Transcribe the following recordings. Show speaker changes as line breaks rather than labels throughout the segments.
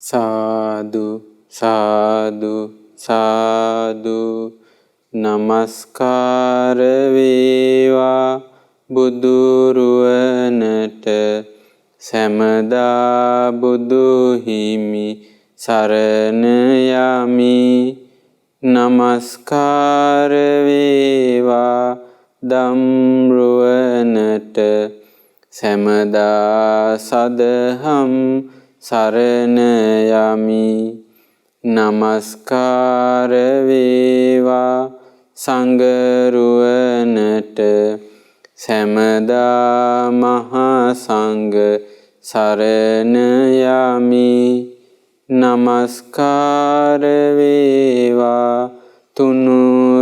සාදු සාදු සාදු නමස්කාර වේවා බුදුරුවනට සැමදා බුදු හිමි සරණ යමි. නමස්කාර වේවා ධම්රුවනට සැමදා සදහම් සරණ යමි. නමස්කාර වේවා සංඝරුවනට සැමදා මහා සංඝ සරණ යමි. නමස්කාර වේවා තුනුරුවනට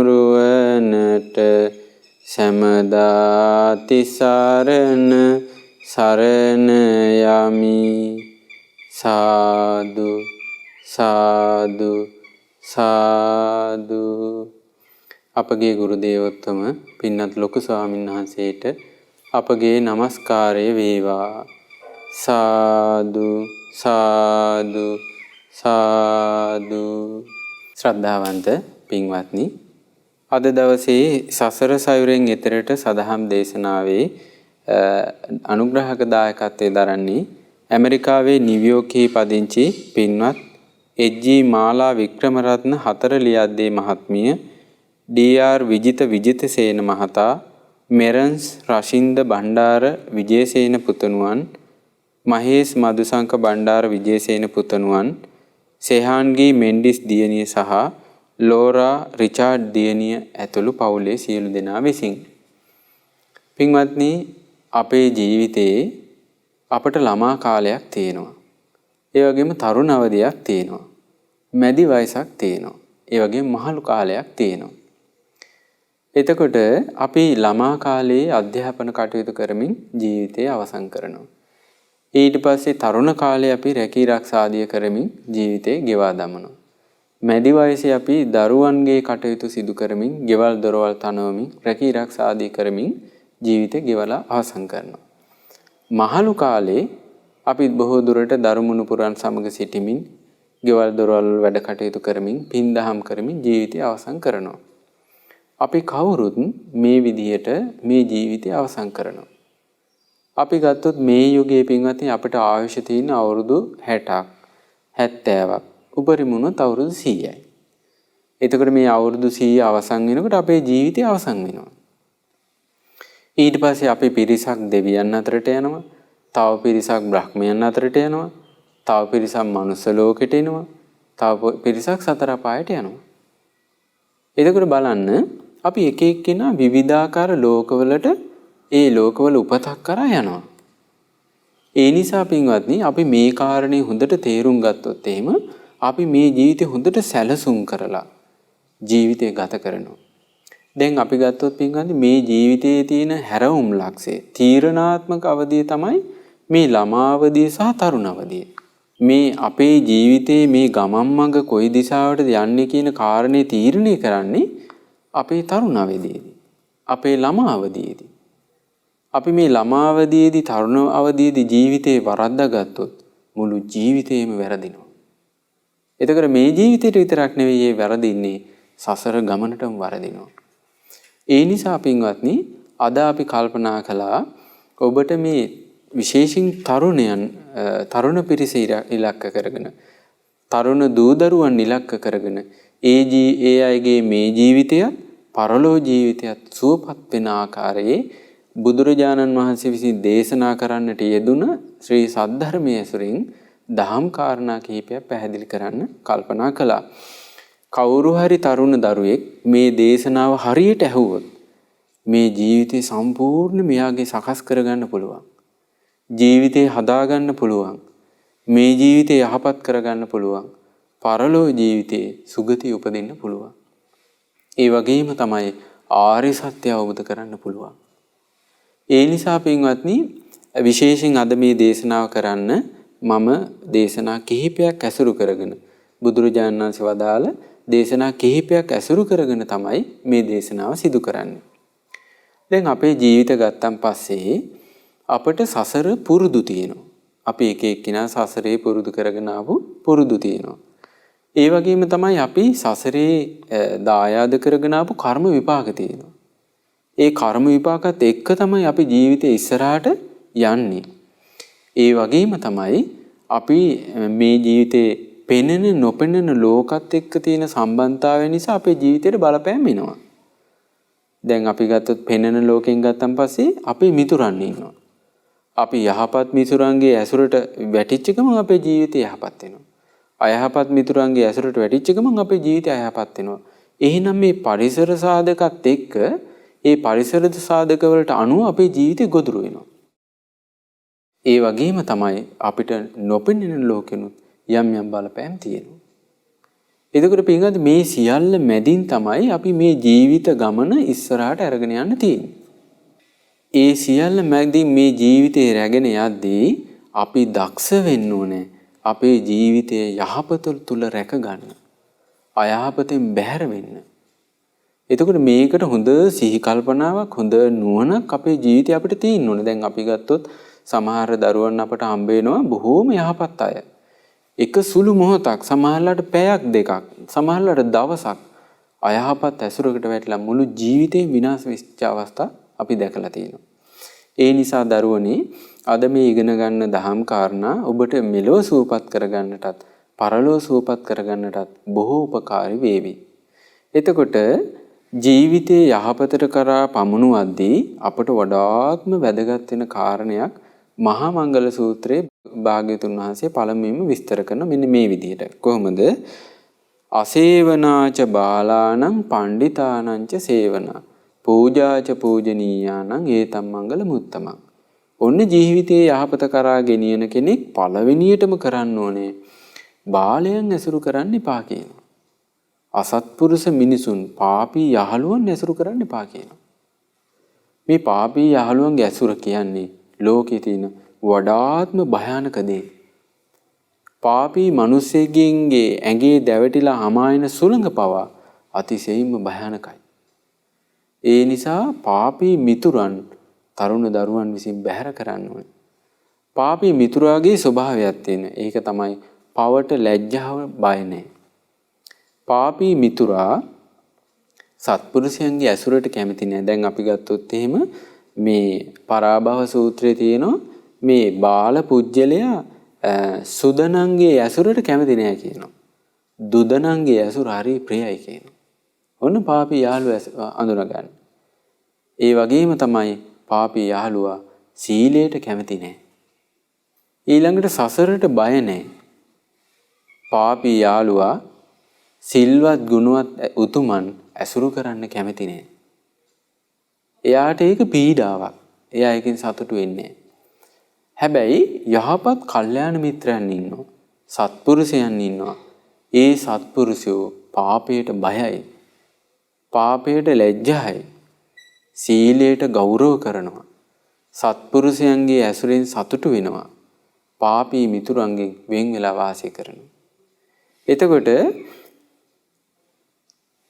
සැමදා තිසරණ සරණ යමි. සාදු සාදු සාදු. අපගේ ගුරු දේවෝත්තම පින්වත් ලොකු ස්වාමීන් වහන්සේට අපගේ নমස්කාරය වේවා. සාදු සාදු සාදු. ශ්‍රද්ධාවන්ත පින්වත්නි, අද දවසේ සසර සයුරෙන් එතරට සදහම් දේශනාවේ අනුග්‍රහක දායකත්වයේ දරන්නේ ඇමරිකාවේ නිව්යෝර්කයේ පදිංචි පින්වත් එච්.ජී. මාලා වික්‍රමරත්න හතරලියද්දේ මහත්මිය, ඩී.ආර්. විජිතසේන මහතා, මෙරන්ස් රශින්ද බණ්ඩාර විජේසේන පුතණුවන්, මහේස් මදුසංක බණ්ඩාර විජේසේන පුතණුවන්, සෙහාන්ගී මෙන්ඩිස් දියණිය සහ ලෝරා රිචාඩ් දියණිය ඇතුළු පවුලේ සියලු දෙනා විසින්. පින්වත්නි, අපේ ජීවිතයේ අපට ළමා කාලයක් තියෙනවා. ඒ වගේම තරුණ අවධියක් තියෙනවා. මැදි වයසක් තියෙනවා. ඒ වගේම මහලු කාලයක් තියෙනවා. එතකොට අපි ළමා කාලයේ අධ්‍යාපන කටයුතු කරමින් ජීවිතය අවසන් කරනවා. ඊට පස්සේ තරුණ කාලේ අපි රැකී ආරක්ෂාදිය කරමින් ජීවිතේ ගෙවා දමනවා. මැදි වයසේ අපි දරුවන්ගේ කටයුතු සිදු කරමින්, ගෙවල් දොරවල් තනවමින්, රැකී ආරක්ෂාදිය කරමින් ජීවිතේ ගෙවලා අවසන් කරනවා. මහලු කාලේ අපි බොහෝ දුරට දරුමුණුපුරන් සමග සිටමින්, ගෙවල් දොරවල් වැඩ කටයුතු කරමින්, පින් දහම් කරමින් ජීවිතය අවසන් කරනවා. අපි කවුරුත් මේ විදිහට මේ ජීවිතය අවසන් කරනවා. අපි ගත්තොත් මේ යුගයේ පින්වත්නි අපිට ආයුෂ තියෙන අවුරුදු 60ක් 70ක්, උපරිම වුණොත් අවුරුදු 100යි. එතකොට මේ අවුරුදු 100 අවසන් වෙනකොට අපේ ජීවිතය අවසන් වෙනවා. ඊට පස්සේ අපි පිරිසක් දෙවියන් අතරට යනවා, තව පිරිසක් බ්‍රහ්මයන් අතරට යනවා, තව පිරිසක් මනුස්ස ලෝකෙට එනවා, තව පිරිසක් සතර පායට යනවා. එතකොට බලන්න අපි එක එක්කෙනා විවිධාකාර ලෝකවලට, ඒ ලෝකවල උපතක් කරා යනවා. ඒ නිසා පින්වත්නි අපි මේ කාරණේ හොඳට තේරුම් ගත්තොත් එහෙම අපි මේ ජීවිතේ හොඳට සැලසුම් කරලා ජීවිතය ගත කරනවා. දැන් අපි ගත්තොත් පින්වත්නි මේ ජීවිතයේ තියෙන හැරවුම් ලක්ෂය, තීරණාත්මක අවධිය තමයි මේ ළමා අවධිය සහ තරුණ අවධිය. මේ අපේ ජීවිතයේ මේ ගමන් මඟ කොයි දිශාවටද යන්නේ කියන කාරණේ තීරණය කරන්නේ අපේ තරුණ අවධියේදී, අපේ ළමා අවධියේදී. අපි මේ ළමා අවධියේදී, තරුණ අවධියේදී ජීවිතේ වරද්දා ගත්තොත් මුළු ජීවිතේම වැරදිනවා. එතකොට මේ ජීවිතේට විතරක් නෙවෙයි මේ වැරදින්නේ, සසර ගමනටම වරදිනවා. ඒ නිසා පින්වත්නි අද අපි කල්පනා කළා ඔබට මේ විශේෂින් තරුණ පිරිස ඉලක්ක කරගෙන, තරුණ දූදරුවන් ඉලක්ක කරගෙන ඒ අයගේ මේ ජීවිතයත් පරලෝ ජීවිතයත් සුවපත් වෙන ආකාරයේ බුදුරජාණන් වහන්සේ විසින් දේශනා කරන්නට යෙදුන ශ්‍රී සද්ධර්මයේ ඇසුරින් දහම් කාරණා කිහිපයක් පැහැදිලි කරන්න කල්පනා කළා. කවුරු හරි තරුණ දරුවෙක් මේ දේශනාව හරියට ඇහුවොත් මේ ජීවිතේ සම්පූර්ණ මෙයාගේ සකස් කරගන්න පුළුවන්. ජීවිතේ හදාගන්න පුළුවන්. මේ ජීවිතේ යහපත් කරගන්න පුළුවන්. පරලෝ ජීවිතේ සුගතිය උපදින්න පුළුවන්. ඒ වගේම තමයි ආර්ය සත්‍ය අවබෝධ කරන්න පුළුවන්. ඒ නිසා පින්වත්නි විශේෂයෙන් අද මේ දේශනාව කරන්න මම දේශනා කිහිපයක් ඇසුරු කරගෙන, බුදුරජාණන් වහන්සේ වදාළ දේශනා කිහිපයක් ඇසුරු කරගෙන තමයි මේ දේශනාව සිදු කරන්නේ. දැන් අපේ ජීවිත ගත්තන් පස්සේ අපට සසර පුරුදු තියෙනවා. අපි එක එක්කිනා සසරේ පුරුදු කරගෙන ආපු පුරුදු තියෙනවා. ඒ වගේම තමයි අපි සසරේ දායාද කරගෙන ආපු කර්ම විපාක තියෙනවා. ඒ කර්ම විපාකත් එක්ක තමයි අපි ජීවිතේ ඉස්සරහට යන්නේ. ඒ වගේම තමයි අපි මේ ජීවිතේ පෙනෙන නොපෙනෙන ලෝකත් එක්ක තියෙන සම්බන්ධතාවය නිසා අපේ ජීවිතේට බලපෑම් එනවා. දැන් අපි ගත්තොත් පෙනෙන ලෝකෙන් ගත්තන් පස්සේ අපි මිතුරන් ඉන්නවා. අපි යහපත් මිතුරන්ගේ ඇසුරට වැටිච්ච ගමන් අපේ ජීවිතය යහපත් වෙනවා. අයහපත් මිතුරන්ගේ ඇසුරට වැටිච්ච ගමන් අපේ ජීවිතය අයහපත් වෙනවා. එහෙනම් මේ පරිසර සාධකත් එක්ක ඒ පරිසර සාධක වලට අනුව අපේ ජීවිතේ ගොදුරු වෙනවා. ඒ වගේම තමයි අපිට නොපෙනෙන ලෝකෙනුත් යම් යම් බලපෑම් තියෙනවා. එතකොට පින්වත්නි මේ සියල්ල මැදින් තමයි අපි මේ ජීවිත ගමන ඉස්සරහට අරගෙන යන්න තියෙන්නේ. ඒ සියල්ල මැදින් මේ ජීවිතේ රැගෙන යද්දී අපි දක්ෂ වෙන්න ඕනේ අපේ ජීවිතයේ යහපත තුල රැක ගන්න. අයහපතෙන් බැහැර වෙන්න. එතකොට මේකට හොඳ සිහි කල්පනාවක් හොඳ නුවණක් අපේ ජීවිතේ අපිට තියෙන්න ඕනේ. දැන් අපි ගත්තොත් සමහර දරුවන් අපට හම්බ වෙනවා බොහෝම යහපත් අය. එක සුළු මොහොතක් සමහරලාට පැයක් දෙකක් සමහරලාට දවසක් අයහපත් ඇසුරකට වැටලා මුළු ජීවිතේ විනාශ වෙච්ච අවස්ථා අපි දැකලා තියෙනවා. ඒ නිසා දරුවනි අද මේ ඉගෙන ගන්න දහම් කාරණා ඔබට මෙලොව සුවපත් කරගන්නටත් පරලොව සුවපත් කරගන්නටත් බොහෝ උපකාරී වේවි. එතකොට ජීවිතයේ යහපතට කරා පමුණුවද්දී අපට වඩාත්ම වැදගත් වෙන කාරණයක් මහා මංගල සූත්‍රයේ භාග්‍යතුන් වහන්සේ පළමුවෙන්ම විස්තර කරන මෙන්න මේ විදිහට. කොහොමද? අසේවනාච බාලාණං පණ්ඩිතානංච සේවනා පූජාච පූජනීයානං ඒතම් මංගල මුත්තමං. ඔන්න ජීවිතයේ යහපත කරා ගෙනියන කෙනෙක් පළවෙනියටම කරන්න ඕනේ බාලයන් ඇසුරු කරන්න එපා කියනවා. අසත්පුරුෂ මිනිසුන් පාපී යහළුවන් ඇසුරු කරන්න එපා කියනවා. මේ පාපී යහළුවන්ගේ ඇසුර කියන්නේ ලෝකේ තියෙන වඩාත්ම භයානක දේ. පාපී මිනිස්සෙක්ගේ ඇඟේ දැවටිලා හමායන සුළඟ පවා අතිශයින්ම භයානකයි. ඒ නිසා පාපී මිතුරන් තරුණ දරුවන් විසින් බැහැර කරන්න ඕනේ. පාපී මිතුරාගේ ස්වභාවයක් තියෙනවා. ඒක තමයි පවට ලැජ්ජාව බය නැහැ. පාපී මිතුරා සත්පුරුෂයන්ගේ ඇසුරට කැමති නැහැ. දැන් අපි ගත්තොත් එහෙම මේ පරාභව සූත්‍රයේ තියෙනවා මේ බාල පුජ්‍යලයා සුදනන්ගේ ඇසුරට කැමති නැහැ කියනවා. දුදනන්ගේ ඇසුර හරි ප්‍රියයි කියනවා. ඔන්න පාපී යාළුවා අඳුනගන්න. ඒ වගේම තමයි පාපී යාළුවා සීලයට කැමති නැහැ. ඊළඟට සසරට බය නැහැ. පාපී යාළුවා සිල්වත් ගුණවත් උතුමන් ඇසුරු කරන්න කැමති නැහැ. එයාට ඒක පීඩාවක්. එයා ඒකෙන් සතුටු වෙන්නේ නැහැ. හැබැයි යහපත් කල්යාණ මිත්‍රයන් ඉන්නවා. සත්පුරුෂයන් ඉන්නවා. ඒ සත්පුරුෂයෝ පාපයට බයයි. පාපයට ලැජ්ජයි. සීලයට ගෞරව කරනවා. සත්පුරුෂයන්ගේ ඇසුරෙන් සතුටු වෙනවා. පාපී මිතුරන්ගෙන් වෙන් වෙලා වාසය කරනවා. එතකොට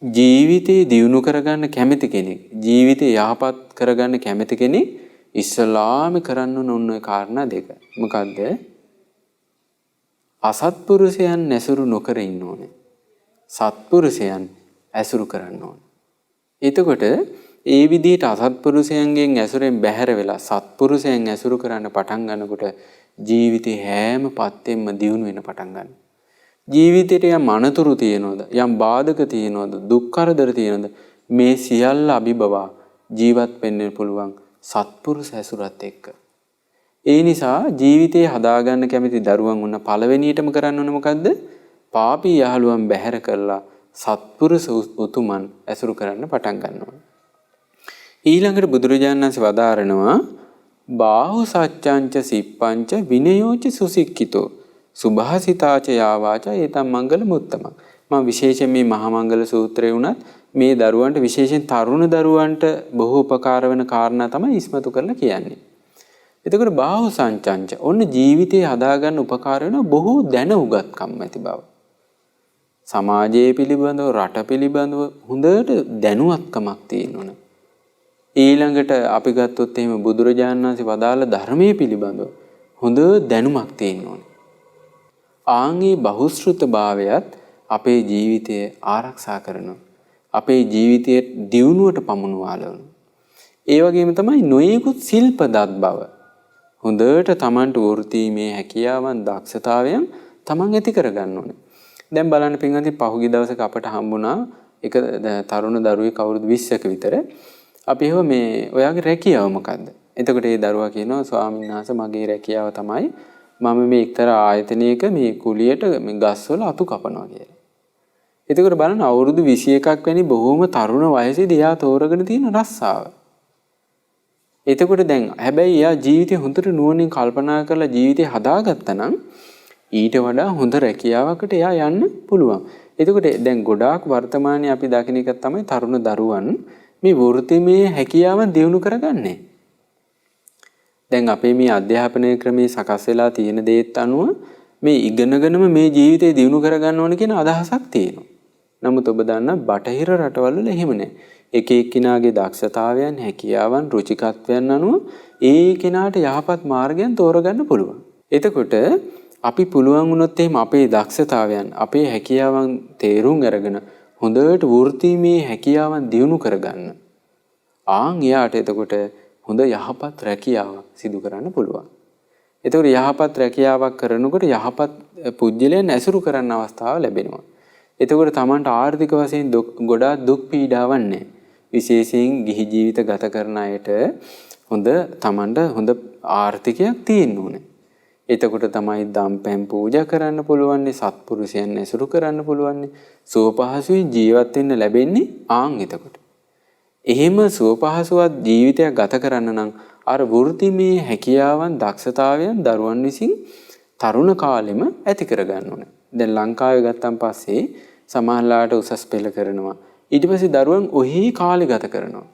ජීවිතේ දියුණු කරගන්න කැමති කෙනෙක් ජීවිතේ යහපත් කරගන්න කැමති කෙනෙක් ඉස්සලාම කරන්න ඕන කාරණා දෙක. මොකද්ද? අසත්පුරුෂයන් ඇසුරු නොකර ඉන්න ඕනේ. සත්පුරුෂයන් ඇසුරු කරන්න ඕනේ. එතකොට ඒ විදිහට අසත්පුරුෂයන්ගෙන් ඇසුරෙන් බැහැර වෙලා සත්පුරුෂයන් ඇසුරු කරන්න පටන් ගන්නකොට ජීවිතේ හැම පැත්තෙම දියුණු වෙන පටන් ගන්නවා. ජීවිතේට යම් අනතුරු තියෙනවද? යම් බාධක තියෙනවද? දුක් කරදර තියෙනවද? මේ සියල්ල අභිබවා ජීවත් වෙන්න පුළුවන් සත්පුරුෂ ඇසුරත් එක්ක. ඒ නිසා ජීවිතේ හදාගන්න කැමති දරුවන් වුණ පළවෙනියටම කරන්න ඕනේ මොකද්ද? පාපී යහළුවන් බැහැර කරලා සත්පුරුෂ උතුමන් ඇසුරු කරන්න පටන් ගන්නවා. ඊළඟට බුදුරජාණන් වහන්සේ වදාරනවා බාහු සච්ඡංච සිප්පංච විනයෝච සුසික්ඛිතෝ සුභාසිතාච යාවාච ඒතම් මංගල මුත්තමං. මම විශේෂයෙන් මේ මහා මංගල සූත්‍රය උනත් මේ දරුවන්ට විශේෂයෙන් තරුණ දරුවන්ට බොහෝ උපකාර වෙන කාරණා තමයි ඉස්මතු කරලා කියන්නේ. එතකොට බාහු සංචංච ඔන්න ජීවිතේ හදාගන්න උපකාර වෙන බොහෝ දැන උගත්කම් ඇති බව. සමාජයේ පිළිබඳව රට පිළිබඳව හොඳට දැනුවත්කමක් තියෙනවනේ. ඊළඟට අපි ගත්තොත් එහෙම බුදුරජාණන් වහන්සේ වදාළ ධර්මයේ පිළිබඳව හොඳ දැනුමක් තියෙන්න ඕනේ. ආන්ගේ බහුශ්‍රృත භාවයත් අපේ ජීවිතය ආරක්ෂා කරනවා. අපේ ජීවිතයේ දියුණුවට පමුණුවාලවන. ඒ වගේම තමයි නොයෙකුත් ශිල්පදත් බව. හොඳට Tamanට වෘත්තීමේ හැකියාවන් දක්ෂතාවයන් Taman ඇති කරගන්න ඕනේ. දැන් බලන්න පින්වත්නි පහුගිය දවසක අපට හම්බුණා එක තරුණ දරුවෙක් අවුරුදු 20ක විතර. අපි මේ ඔයාගේ රැකියාව මොකද්ද? එතකොට ඒ දරුවා කියනවා ස්වාමීන් වහන්සේ මගේ රැකියාව තමයි මම මේ එක්තරා ආයතනයක මේ කුලියට මේ ගස්වල අතු කපනවා කියලා. එතකොට බලන්න අවුරුදු 21ක් වැනි බොහොම තරුණ වයසේදී එයා තෝරගෙන තියෙන රස්සාව. එතකොට දැන් හැබැයි එයා ජීවිතේ හොඳට නුවණින් කල්පනා කරලා ජීවිතේ හදාගත්තා නම් ඊට වඩා හොඳ රැකියාවකට එයා යන්න පුළුවන්. එතකොට දැන් ගොඩාක් වර්තමානයේ අපි දකින එක තමයි තරුණ දරුවන් මේ වෘත්තිමය හැකියාවන් දියුණු කරගන්නේ. දැන් අපේ මේ අධ්‍යාපනය ක්‍රමයේ සකස් වෙලා තියෙන දේත් අනුව මේ ඉගෙනගෙනම මේ ජීවිතේ දියුණු කරගන්න ඕන කියන අදහසක් තියෙනවා. නමුත් ඔබ දන්න බටහිර රටවල් වල එහෙම නැහැ. එක එක්කිනාගේ දක්ෂතාවයන්, හැකියාවන්, රුචිකත්වයන් අනුව ඒ කෙනාට යහපත් මාර්ගයන් තෝරගන්න පුළුවන්. එතකොට අපි පුළුවන් වුණොත් එහෙම අපේ දක්ෂතාවයන්, අපේ හැකියාවන් තේරුම් අරගෙන හොඳට වෘත්තීමේ හැකියාවන් දියුණු කරගන්න. ආන් එයාට එතකොට හොඳ යහපත් රැකියාවක් සිදු කරන්න පුළුවන්. එතකොට යහපත් රැකියාවක් කරනකොට යහපත් පුජ්‍යලයන් ඇසුරු කරන්න අවස්ථාව ලැබෙනවා. එතකොට Tamanට ආර්ථික වශයෙන් ගොඩාක් දුක් පීඩාවක් නැහැ. විශේෂයෙන් ගිහි ජීවිත ගත කරන අයට Tamanට හොඳ ආර්ථිකයක් තියෙන්න ඕනේ. එතකොට තමයි දම්පැන් පූජා කරන්න පුළුවන්, සත්පුරුෂයන් ඇසුරු කරන්න පුළුවන්, සුවපහසුවෙන් ජීවත් වෙන්න ලැබෙන්නේ ආන් එතකොට. එහෙම සුවපහසුවත් ජීවිතයක් ගත කරන්න නම් අර වෘත්තිමය හැකියාවන්, දක්ෂතාවයන් දරුවන් විසින් තරුණ කාලෙම ඇති කරගන්න ඕනේ. දැන් ලංකාවේ ගත්තන් පස්සේ සමහරලාට උසස් පෙළ කරනවා. ඊට පස්සේ දරුවන් ඔහි කාලේ ගත කරනවා.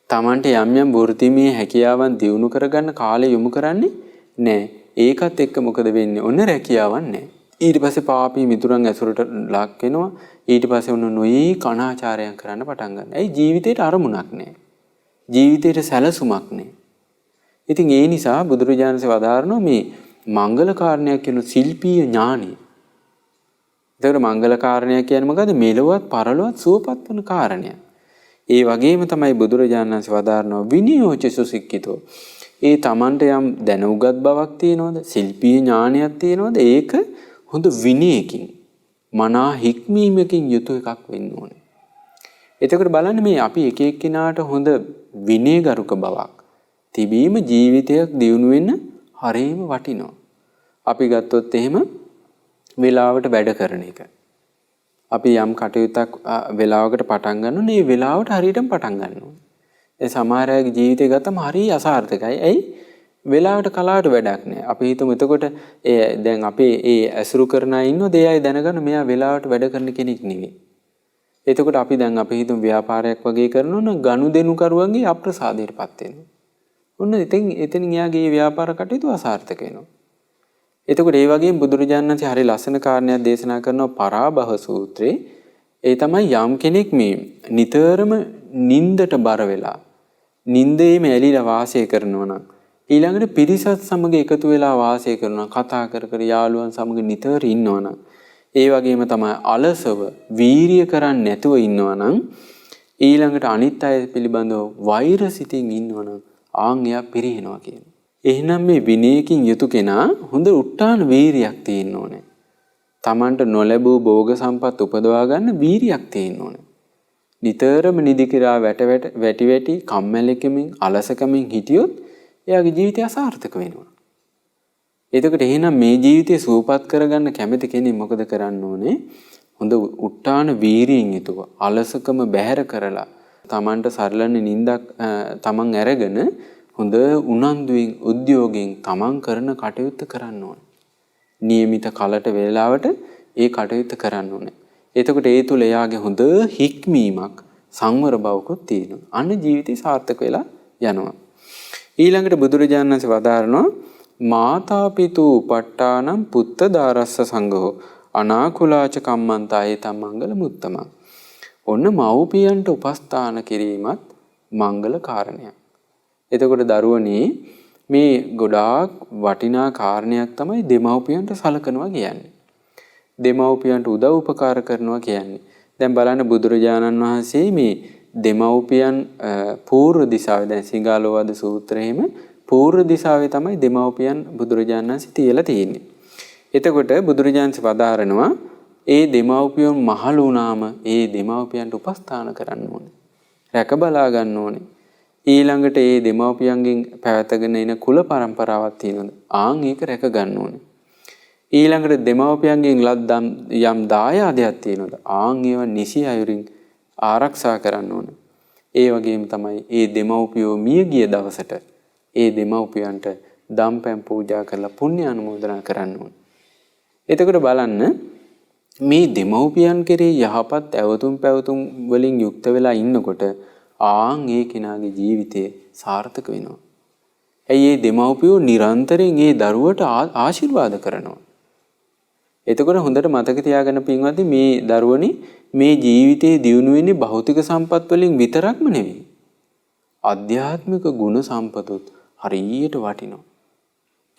Tamanට යම් යම් වෘත්තිමය හැකියාවන් දියුණු කරගන්න කාලය යොමු කරන්නේ නැහැ. ඒකත් එක්ක මොකද වෙන්නේ? ඔන්න රැකියාවක් නැහැ. ඊට පස්සේ පාපී මිතුරන් ඇසුරට ලක් වෙනවා. ඊට පස්සේ ඔන්න නොයේ කණාචාරයන් කරන්න පටන් ගන්නවා. ඒ ජීවිතේට අරමුණක් නැහැ. ජීවිතේට සැලසුමක් නැහැ. ඉතින් ඒ නිසා බුදුරජාණන්සේ වදාारනවා මේ මංගල කාරණයක් කියන ශිල්පීය ඥානෙ. ඒතර මංගල කාරණයක් කියන්නේ මොකද්ද? මෙලොවත් පරලොවත් සුවපත් වෙන කාරණයක්. ඒ වගේම තමයි බුදුරජාණන්සේ වදාारනවා විනියෝච සුසික්කිතෝ. ඒ Tamanට යම් දැනුගත් බවක් තියෙනවද? ශිල්පීය ඥානයක් තියෙනවද? ඒක හොඳ විනයකින්, මනා හික්මීමකින් යුතු එකක් වෙන්න ඕනේ. එතකොට බලන්න මේ අපි එක එක්කිනාට හොඳ විනයගරුක බවක් තිබීම ජීවිතයක් දියුණු වෙන්න හරියම වටිනවා. අපි ගත්තොත් එහෙම වේලාවට වැඩ කරන එක. අපි යම් කටයුත්තක් වේලාවකට පටන් ගන්නවා නේ වේලාවට හරියටම පටන් ගන්නවා. ඒ සමහර අයගේ ජීවිතය ගත්තම හරිය අසාර්ථකයි. ඇයි? වේලාවට කලාවට වැඩක් නැහැ. අපි හිතමු එතකොට දැන් අපේ ඇසුරු කරන අය ඉන්නොත් ඒ අය දැනගන්න මෙයා වේලාවට වැඩ කරන කෙනෙක් නෙවෙයි. එතකොට අපි දැන් අපි හිතමු ව්‍යාපාරයක් වගේ කරනවා නම් ගනුදෙනු කරුවන්ගේ අප්‍රසාදයටපත් වෙනවා. ඔන්න එතනින් එයාගේ ව්‍යාපාර කටයුතු අසාර්ථක වෙනවා. එතකොට ඒ වගේම බුදුරජාණන් වහන්සේ හරි ලස්සන කාරණයක් දේශනා කරනවා පරාභව සූත්‍රයේ. ඒ තමයි යම් කෙනෙක් මේ නිතරම නින්දට බර වෙලා නින්දේම ඇලිලා වාසය කරනවා නම් ඊළඟට පිරිසත් සමග එකතු වෙලා වාසය කරනවා, කතා කර කර යාළුවන් සමග නිතර ඉන්නවා නම් ඒ වගේම තමයි අලසව වීරිය කරන්නේ නැතුව ඉන්නවා නම් ඊළඟට අනිත් අය පිළිබඳව වෛර සිතින් ඉන්නවා නම් ආන් එයා පිරිනනවා කියනවා. එහෙනම් මේ විනයකින් යුතු කෙනා හොඳ උත්තාන වීරියක් තියෙන්න ඕනේ. Tamanට නොලැබූ භෝග සම්පත් උපදවා ගන්න වීරියක් තියෙන්න ඕනේ. නිතරම නිදි කිරා වැටි කම්මැලිකමින් අලසකමින් හිටියොත් එයාගේ ජීවිතය අසාර්ථක වෙනවා. එතකොට එහෙනම් මේ ජීවිතය සූපපත් කරගන්න කැමති කෙනෙක් මොකද කරන්න ඕනේ? හොඳ උත්තාන වීරියෙන් යුතුව අලසකම බැහැර කරලා Tamanට සරලන නිින්දක් Taman අරගෙන හොඳ උනන්දුවෙන් උද්‍යෝගයෙන් Taman කරන කටයුත්ත කරන්න ඕනේ. નિયમિત කලට වේලාවට ඒ කටයුත්ත කරන්න ඕනේ. එතකොට ඒ තුල එයාගේ හොඳ හික්මීමක් සංවර බවකුත් තියෙනවා. අන්න ජීවිතය සාර්ථක වෙලා යනවා. ඊළඟට බුදුරජාණන් වහන්සේ වදාරනවා මාතා පිතු උපට්ඨානම් පුත්ත දාරස්ස සංඝෝ අනාකුලාච කම්මන්තායේ තමංගල මුත්තම. ඔන්න මව්පියන්ට උපස්ථාන කිරීමත් මංගල කාරණයක්. එතකොට දරුවනේ මේ ගොඩාක් වටිනා කාරණයක් තමයි දෙමව්පියන්ට සලකනවා කියන්නේ. දෙමව්පියන්ට උදව් උපකාර කරනවා කියන්නේ. දැන් බලන්න බුදුරජාණන් වහන්සේ මේ දෙමව්පියන් පූර්ව දිශාවේ දැන් සිඟාලෝවාද සූත්‍රයේම පූර්ව දිශාවේ තමයි දෙමව්පියන් බුදුරජාණන් වහන්සේ තියලා තියෙන්නේ. එතකොට බුදුරජාණන් වදාරනවා ඒ දෙමව්පියන් මහලු වුණාම ඒ දෙමව්පියන්ට උපස්ථාන කරන්න ඕනේ. රැක බලා ගන්න ඕනේ. ඊළඟට ඒ දෙමව්පියන්ගෙන් පැවතගෙන එන කුල පරම්පරාවක් තියෙනවා. ආන් ඒක රැක ගන්න ඕනේ. ඊළඟට දෙමව්පියන්ගෙන් ලත් යම් දායාදයක් තියෙනවා. ආන් ඒව නිසි අයුරින් ආරක්ෂා කරන්න ඕනේ. ඒ වගේම තමයි ඒ දෙමව්පියෝ මිය ගිය දවසට ඒ දෙමව්පියන්ට දම්පැන් පූජා කරලා පුණ්‍ය අනුමෝදනා කරන්න ඕනේ. එතකොට බලන්න මේ දෙමව්පියන් කෙරේ යහපත් ඇවතුම් පැවතුම් වලින් යුක්ත වෙලා ඉන්නකොට ආන් ඒ කෙනාගේ ජීවිතය සාර්ථක වෙනවා. ඇයි මේ දෙමව්පියෝ නිරන්තරයෙන් මේ දරුවට ආශිර්වාද කරනවා. එතකොට හොඳට මතක තියාගන්න පින්වත්නි මේ දරුවනි මේ ජීවිතේ දියුණු වෙන්නේ භෞතික සම්පත් වලින් විතරක්ම නෙවෙයි. ආධ්‍යාත්මික ගුණ සම්පතුත් හරියට වටිනවා.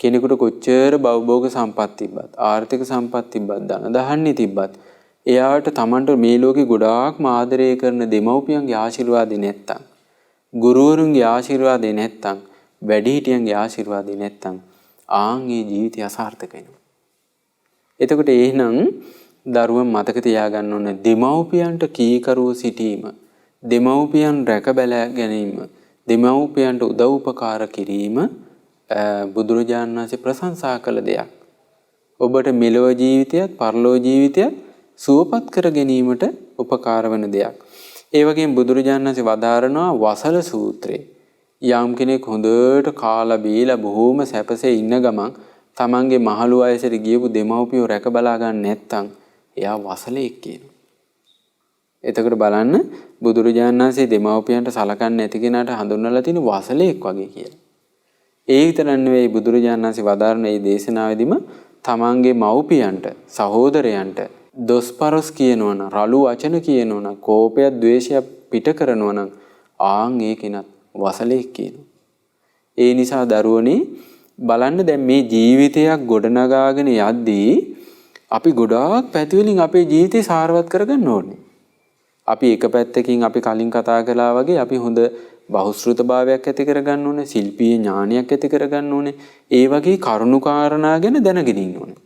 කෙනෙකුට කොච්චර භවභෝග සම්පත් තිබ්බත් ආර්ථික සම්පත් තිබ්බත් ධන දහන්නේ තිබ්බත් එයාට Tamanට මේ ලෝකේ ගොඩාක්ම ආදරය කරන දෙමව්පියන්ගේ ආශිර්වාදේ නැත්තම් ගුරුවරුන්ගේ ආශිර්වාදේ නැත්තම් වැඩිහිටියන්ගේ ආශිර්වාදේ නැත්තම් ආන්ගේ ජීවිතය අසාර්ථක වෙනවා. එතකොට එහෙනම් දරුවන් මතක තියාගන්න ඕනේ දෙමව්පියන්ට කීකරුව සිටීම, දෙමව්පියන් රැක බැල ගැනීම, දෙමව්පියන්ට උදව් උපකාර කිරීම බුදුරජාණන් වහන්සේ ප්‍රශංසා කළ දෙයක්. ඔබට මෙලොව ජීවිතයත් පරලොව ජීවිතයත් සුවපත් කර ගැනීමට උපකාර වන දෙයක්. ඒ වගේම බුදුරජාණන් වහන්සේ වදාරනවා වසල සූත්‍රයේ යම් කෙනෙක් හොඳට කාලා බීලා බොහොම සැපසේ ඉන්න ගමන් තමන්ගේ මහලු වයසට ගියපු දෙමව්පියෝ රැක බලා ගන්න නැත්නම් එයා වසලෙක් කියනවා. එතකොට බලන්න බුදුරජාණන් වහන්සේ දෙමව්පියන්ට සලකන්නේ නැති කෙනාට හඳුන්වලා තියෙන වසලෙක් වගේ කියලා. ඒ විතරක් නෙවෙයි බුදුරජාණන් වහන්සේ වදාරන මේ දේශනාවෙදිම තමන්ගේ මව්පියන්ට සහෝදරයන්ට දොස්පරොස් කියනවනම් රළු වචන කියනවනම් කෝපය ද්වේෂය පිට කරනවනම් ආන් ඒ කෙනත් වසලෙක් කියනවා. ඒ නිසා දරුවනේ බලන්න දැන් මේ ජීවිතයක් ගොඩනගාගෙන යද්දී අපි ගොඩාක් පැති වලින් අපේ ජීවිතේ සාරවත් කරගන්න ඕනේ. අපි එක පැත්තකින් අපි කලින් කතා කළා වගේ අපි හොඳ බහුශ්‍රෘතභාවයක් ඇති කරගන්න ඕනේ, ශිල්පීය ඥානයක් ඇති කරගන්න ඕනේ. ඒ වගේ කරුණු කාරණා ගැන දැනගෙන ඉන්න ඕනේ.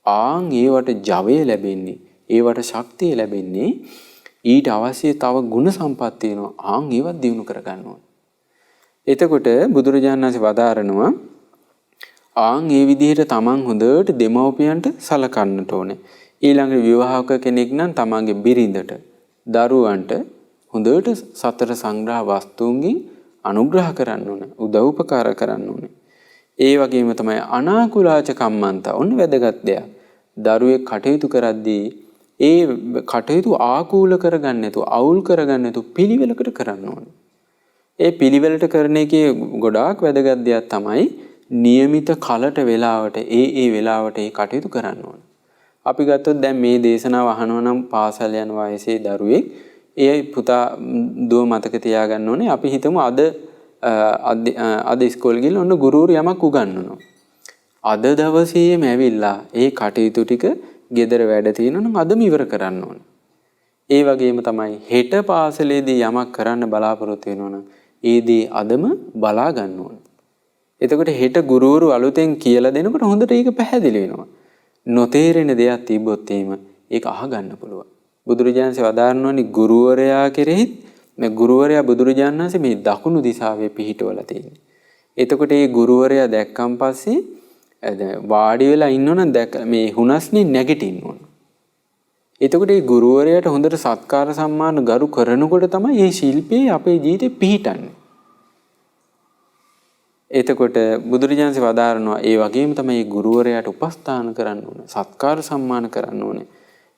ආන් ඒවට ජවය ලැබෙන්නේ, ඒවට ශක්තිය ලැබෙන්නේ ඊට අවශ්‍ය තව ගුණ සම්පත් තියෙනවා. ආන් ඒවත් දිනු කරගන්න ඕනේ. එතකොට බුදුරජාණන් වහන්සේ වදාරනවා ආන් ඒ විදිහට තමන් හොඳට දෙමව්පියන්ට සලකන්නට ඕනේ. ඊළඟ විවාහක කෙනෙක් නම් තමන්ගේ බිරිඳට, දරුවන්ට හොඳට සතර සංග්‍රහ වස්තුන්ගෙන් අනුග්‍රහ කරන්න ඕනේ, උදව් උපකාර කරන්න ඕනේ. ඒ වගේම තමයි අනාකුලාච කම්මන්ත. ඔන්න වැදගත් දෙයක්. දරුවෙක් කටයුතු කරද්දී ඒ කටයුතු ආකූල කරගන්න නැතුව, අවුල් කරගන්න නැතුව පිළිවෙලකට කරන්න ඕනේ. ඒ පිළිවෙලට කරන එකේ ගොඩාක් වැදගත් දෙයක් තමයි નિયમિત කලට වෙලාවට ඒ වෙලාවට ඒ කටයුතු කරන්න ඕනේ. අපි ගත්තොත් දැන් මේ දේශනාව අහනවා නම් පාසල් යන වයසේ දරුවෙක් ඒ පුතා දුව මතක තියාගන්න ඕනේ. අපි හිතමු අද ඉස්කෝලේ ගිහලා ඔන්න ගුරුවරු යමක් උගන්වනවා. අද දවසේම ඇවිල්ලා ඒ කටයුතු ටික ගෙදර වැඩ තියෙනවා නම් අදම ඉවර කරන්න ඕනේ. ඒ වගේම තමයි හෙට පාසලේදී යමක් කරන්න බලාපොරොත්තු වෙනවා නම් ඒ දේ අදම බලා ගන්න ඕනේ. එතකොට හෙට ගුරුවරු අලුතෙන් කියලා දෙනකොට හොඳට ඒක පැහැදිලි වෙනවා. නොතේරෙන දෙයක් තිබ්බොත් එහෙම ඒක අහගන්න පුළුවන්. බුදුරජාණන් වහන්සේ වදාරනවානේ ගුරුවරයා කෙරෙහිත් මේ ගුරුවරයා බුදුරජාණන් වහන්සේ මේ දකුණු දිශාවේ පිහිටවලා තියෙන්නේ. එතකොට මේ ගුරුවරයා දැක්කන් පස්සේ වාඩි වෙලා ඉන්නවනම් මේ හුනස්නේ නැගිටින්න ඕන. එතකොට මේ ගුරුවරයාට හොඳට සත්කාර සම්මාන ගරු කරනකොට තමයි මේ ශිල්පයේ අපේ ජීවිතේ පිහිටන්නේ. එතකොට බුදුරජාණන් වහන්සේ වදාරනවා ඒ වගේම තමයි ගුරුවරයාට උපස්ථාන කරන්න ඕනේ, සත්කාර සම්මාන කරන්න ඕනේ.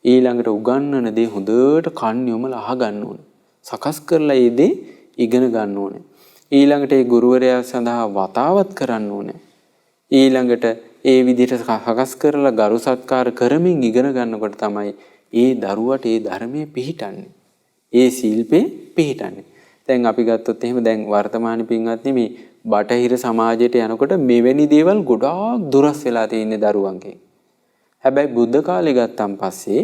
ඊළඟට උගන්වන දේ හොඳට කන් යොමලා අහගන්න ඕනේ. සකස් කරලා ඒ දේ ඉගෙන ගන්න ඕනේ. ඊළඟට ඒ ගුරුවරයා සඳහා වතාවත් කරන්න ඕනේ. ඊළඟට ඒ විදිහට සකස් කරලා ගරු සත්කාර කරමින් ඉගෙන ගන්නකොට තමයි ඒ දරුවට ඒ ධර්මයේ පිහිටන්නේ. ඒ ශිල්පේ පිහිටන්නේ. දැන් අපි ගත්තොත් එහෙම දැන් වර්තමාන පින්වත්නි මේ බටහිර සමාජයට යනකොට මෙවැනි දේවල් ගොඩාක් දුරස් වෙලා තියෙන දරුවන්ගෙන්. හැබැයි බුද්ධ කාලේ ගත්තන් පස්සේ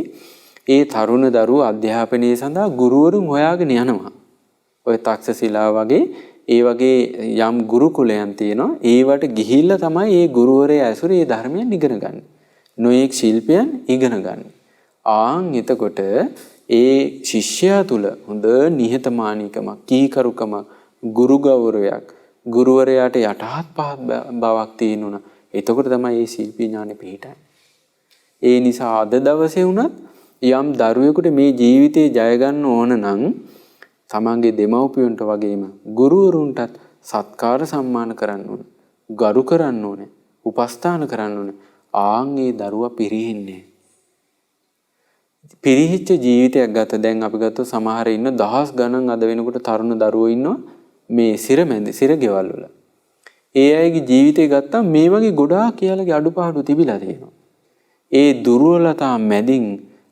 ඒ තරුණ දරුවෝ අධ්‍යාපනයේ සඳහා ගුරුවරුන් හොයාගෙන යනවා. ඔය තක්ෂශිලා වගේ ඒ වගේ යම් ගුරුකුලයන් තියෙනවා. ඒවට ගිහිල්ලා තමයි ඒ ගුරුවරයා ඇසුරේ ඒ ධර්මයන් ඉගෙන ගන්න. නොඑක් ශිල්පයන් ඉගෙන ගන්න. එතකොට ඒ ශිෂ්‍යයා තුල හොඳ නිහතමානීකමක්, කීකරුකමක්, ගුරු ගෞරවයක්, ගුරුවරයාට යටහත් පහත් බවක් තියෙනුණා. එතකොට තමයි මේ ශිල්පී ඥානෙ පිහිටන්නේ. ඒ නිසා අද දවසේ වුණත් යම් දරුවෙකුට මේ ජීවිතේ ජය ගන්න ඕන නම් තමන්ගේ දෙමව්පියන්ට වගේම ගුරුවරුන්ටත් සත්කාර සම්මාන කරන්න ඕනේ. ගරු කරන්න ඕනේ. උපස්ථාන කරන්න ඕනේ. ඒ දරුවා පිරිහින්නේ. පිරිහිච්ච ජීවිතයක් ගත දැන් අපි ගත්තොත් සමහර ඉන්න දහස් ගණන් අද වෙනකොට තරුණ දරුවෝ ඉන්නවා මේ සිරගෙවල් වල. ඒ අයගේ ජීවිතය ගත්තාම මේ වගේ ගොඩාක් කියලාගේ අඩුපාඩු තිබිලා තියෙනවා. ඒ දුර්වලතා මැදින්